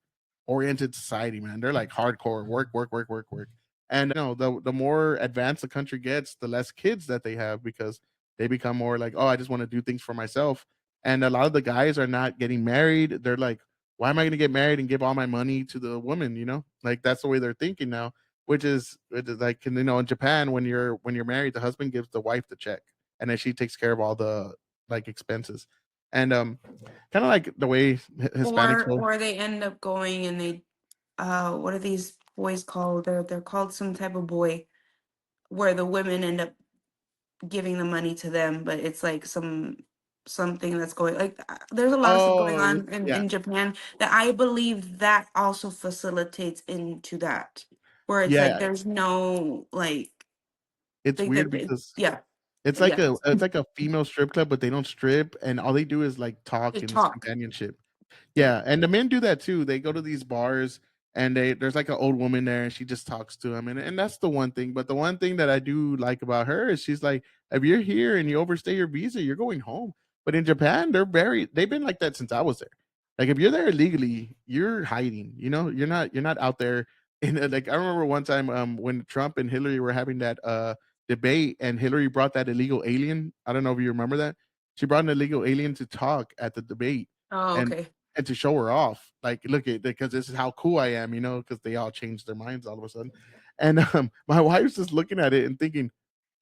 oriented society, man. They're like hardcore work, work, work, work, work. And the more advanced the country gets, the less kids that they have because They become more like, oh, I just want to do things for myself. And a lot of the guys are not getting married. They're like, why am I going to get married and give all my money to the woman? Like that's the way they're thinking now. Which is like, in Japan, when you're married, the husband gives the wife the check, and then she takes care of all the like expenses. And kind of like the way Hispanics will. Or they end up going and they what are these boys called? They're called some type of boy where the women end up giving the money to them, but it's like something that's going like there's a lot of stuff going Oh, on yeah, in Japan that I believe that also facilitates into that, where it's like yeah. there's no It's like weird that because yeah it's like yeah a female strip club, but they don't strip, and all they do is like they talk and it's talk companionship. yeah. Yeah, and the men do that too. They go to these bars and there's like an old woman there and she just talks to them, and that's the one thing. But the one thing that I do like about her is she's like, if you're here and you overstay your visa, you're going home. But in Japan, they've been like that since I was there. Like if you're there illegally, you're hiding. You're not out there. Like I remember one time when Trump and Hillary were having that debate, and Hillary brought that illegal alien. I don't know if you remember that. She brought an illegal alien to talk at the debate. Oh, And okay. and to show her off, like, look at, because this is how cool I am, because they all changed their minds all of a sudden. And my wife's just looking at it and thinking,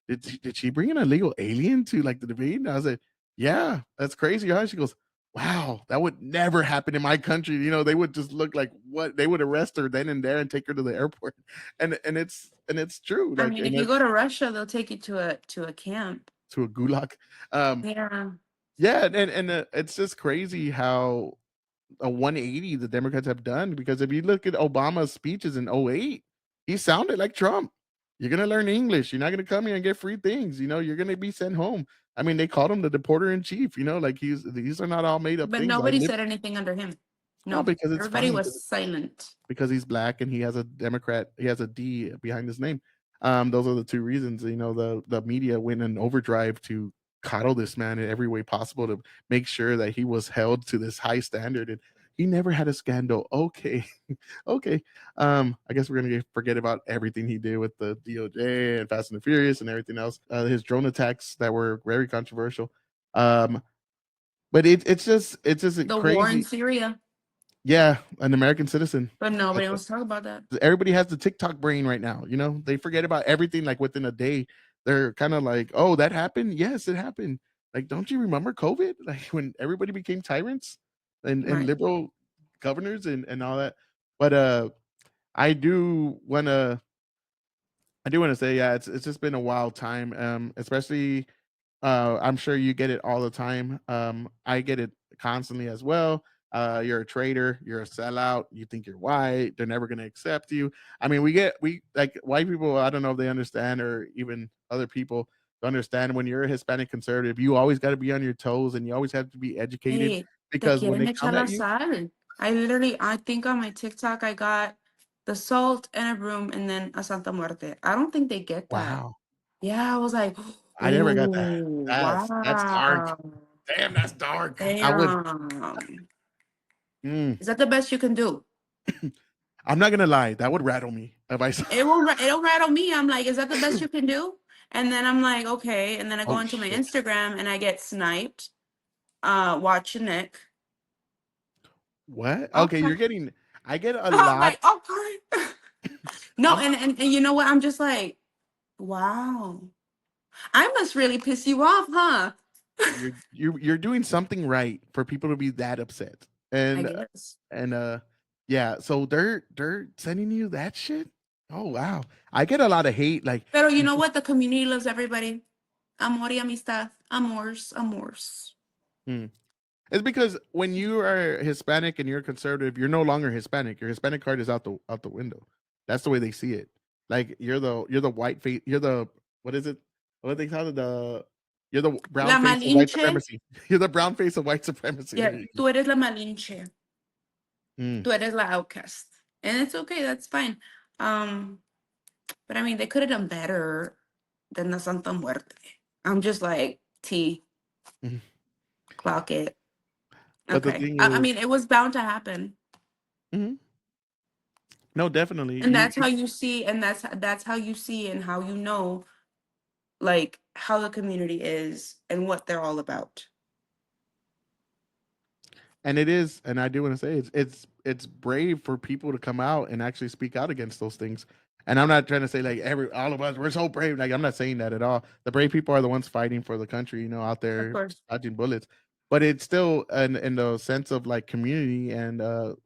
did she bring an illegal alien to like the debate? And I was like, yeah, that's crazy, huh? She goes, wow, that would never happen in my country. They would just look like, what, they would arrest her then and there and take her to the airport. And it's true, I like, mean, and if you it's go to Russia, they'll take you to a camp. to a gulag. um Yeah. yeah, and it's just crazy how a 180 the Democrats have done, because if you look at Obama's speeches in '08, he sounded like Trump. You're gonna learn English. You're not gonna come here and get free things. You're gonna be sent home. I mean, they called him the deporter in chief. Like these are not all made up But things. nobody said anything under him. No, No, because it's everybody funny was silent. because he's black and he has a Democrat. He has a D behind his name. Those are the two reasons. The media went in overdrive to coddle this man in every way possible to make sure that he was held to this high standard, and he never had a scandal. Okay, okay. I guess we're gonna forget about everything he did with the DOJ and Fast and the Furious and everything else. His drone attacks that were very controversial. Um, but it's just The war in crazy. Syria, Yeah, an American citizen. but nobody wants to talk about that. Everybody has the TikTok brain right now. They forget about everything like within a day. They're kind of like, oh, that happened. Yes, it happened. Like, don't you remember COVID? Like when everybody became tyrants and Right. liberal governors and all that. But I do wanna I do want to say, yeah, it's just been a wild time. Especially I'm sure you get it all the time. I get it constantly as well. You're a traitor, you're a sellout, you think you're white, they're never gonna accept you. I mean, we like white people, I don't know if they understand, or even other people don't understand, when you're a Hispanic conservative, you always gotta be on your toes and you always have to be educated, Hey, te because when quieren they echar come la at you, sal. I think on my TikTok I got the salt and a broom and then a Santa Muerte. I don't think they get that. wow, Yeah, I was like, I never got that. oh, That's dark. wow. Damn, that's dark. I would Damn. mm, Is that the best you can do? I'm not gonna lie, that would rattle me if I saw. It'll rattle me. I'm like, is that the best you can do? And then I'm like, okay. And then I go Oh into my shit. Instagram and I get sniped. Watch your neck. What? Okay, Okay. I get a I'm lot. like, okay. No, I'm and you know what? I'm just like, wow. I must really piss you off, huh? you're doing something right for people to be that upset. I And guess. and yeah, so they're sending you that shit? Oh wow. I get a lot of hate, like Pero you know what? The community loves everybody. Amor y amistad. Amors, amors. hmm. It's because when you are Hispanic and you're conservative, you're no longer Hispanic. Your Hispanic card is out the window. That's the way they see it. Like you're the white face. You're the, what is it? What do they call it? You're the brown La face of white Malinche. supremacy. You're the brown face of white supremacy. Yeah, There you go. tú eres la Malinche. Mm. Tú eres la outcast. And it's okay, that's fine. But I mean, they could have done better than the Santa Muerte. I'm just like, T, Mhm. clock it. But the Okay. thing I is, mean, it was bound to happen. mhm. No, definitely. And You that's how you see, and that's how you see and how you know like how the community is and what they're all about. And it is, and I do want to say it's brave for people to come out and actually speak out against those things. And I'm not trying to say like all of us we're so brave. Like I'm not saying that at all. The brave people are the ones fighting for the country, out Of there course. dodging bullets. But it's still in the sense of like community and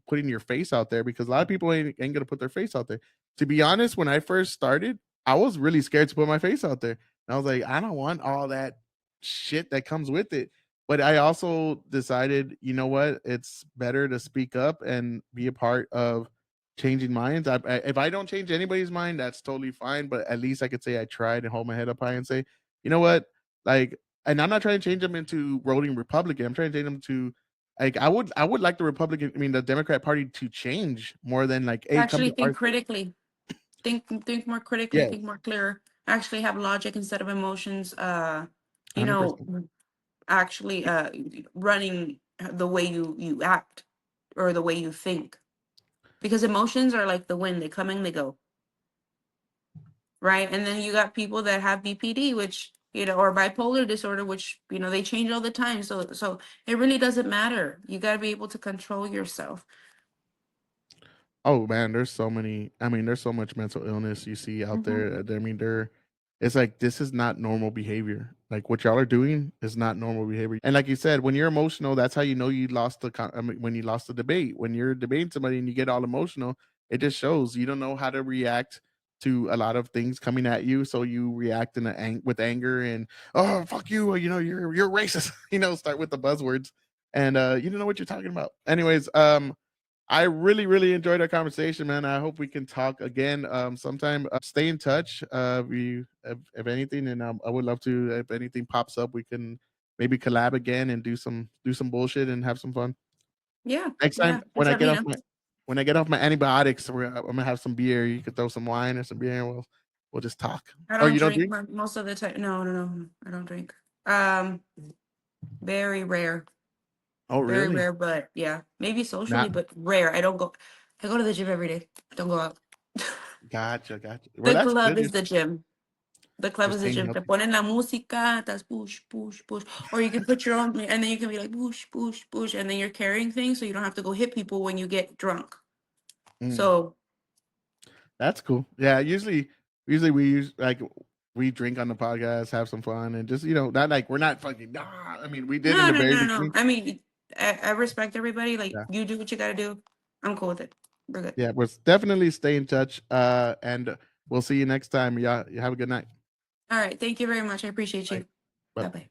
putting your face out there, because a lot of people ain't gonna put their face out there. To be honest, when I first started, I was really scared to put my face out there. And I was like, I don't want all that shit that comes with it. But I also decided, you know what? It's better to speak up and be a part of changing minds. If I don't change anybody's mind, that's totally fine. But at least I could say I tried and hold my head up high and say, you know what? Like, and I'm not trying to change them into voting Republican. I'm trying to change them to, like, I would like the Democrat Party to change more than like, hey, come Actually to our think critically. Think more critically, yeah, think more clear. Actually have logic instead of emotions. You 100%. know, actually running the way you act or the way you think. Because emotions are like the wind, they come and they go. Right? And then you got people that have BPD, which or bipolar disorder, which they change all the time. So it really doesn't matter. You got to be able to control yourself. Oh man, there's so many. I mean, there's so much mental illness you see out there. It's like this is not normal behavior. Like what y'all are doing is not normal behavior. And like you said, when you're emotional, that's how you know you lost when you lost the debate. When you're debating somebody and you get all emotional, it just shows you don't know how to react to a lot of things coming at you. So you react with anger and oh fuck you, you're racist. Start with the buzzwords, and you don't know what you're talking about. Anyways, I really, really enjoyed our conversation, man. I hope we can talk again sometime. Stay in touch. If anything, and I would love to. If anything pops up, we can maybe collab again and do some bullshit and have some fun. Yeah. Next time Yeah. when Just I let me get off know. my antibiotics, I'm gonna have some beer. You could throw some wine or some beer, and we'll just talk. I Oh, don't you don't drink drink? most of the time. No. I don't drink. Very rare. Oh, Very really? rare, but yeah. Maybe socially, Not but rare. I go to the gym every day. Don't go out. gotcha. Well, The that's club good. is the gym. The club You're is the staying gym. Te healthy. ponen la música, that's push, push, push. Or you can put your own, and then you can be like push, push, push, and then you're carrying things, so you don't have to go hit people when you get drunk. Mm. So That's cool. Yeah, usually we drink on the podcast, have some fun, and just not like we're not fucking. Nah, I mean, we did in no, the no, very no, no. beginning. I mean, I respect everybody. Like Yeah, you do what you gotta do. I'm cool with it. We're good. yeah, we'll definitely stay in touch. And we'll see you next time. Yeah, you have a good night. All right. Thank you very much. I appreciate Bye. you. Bye. Bye bye.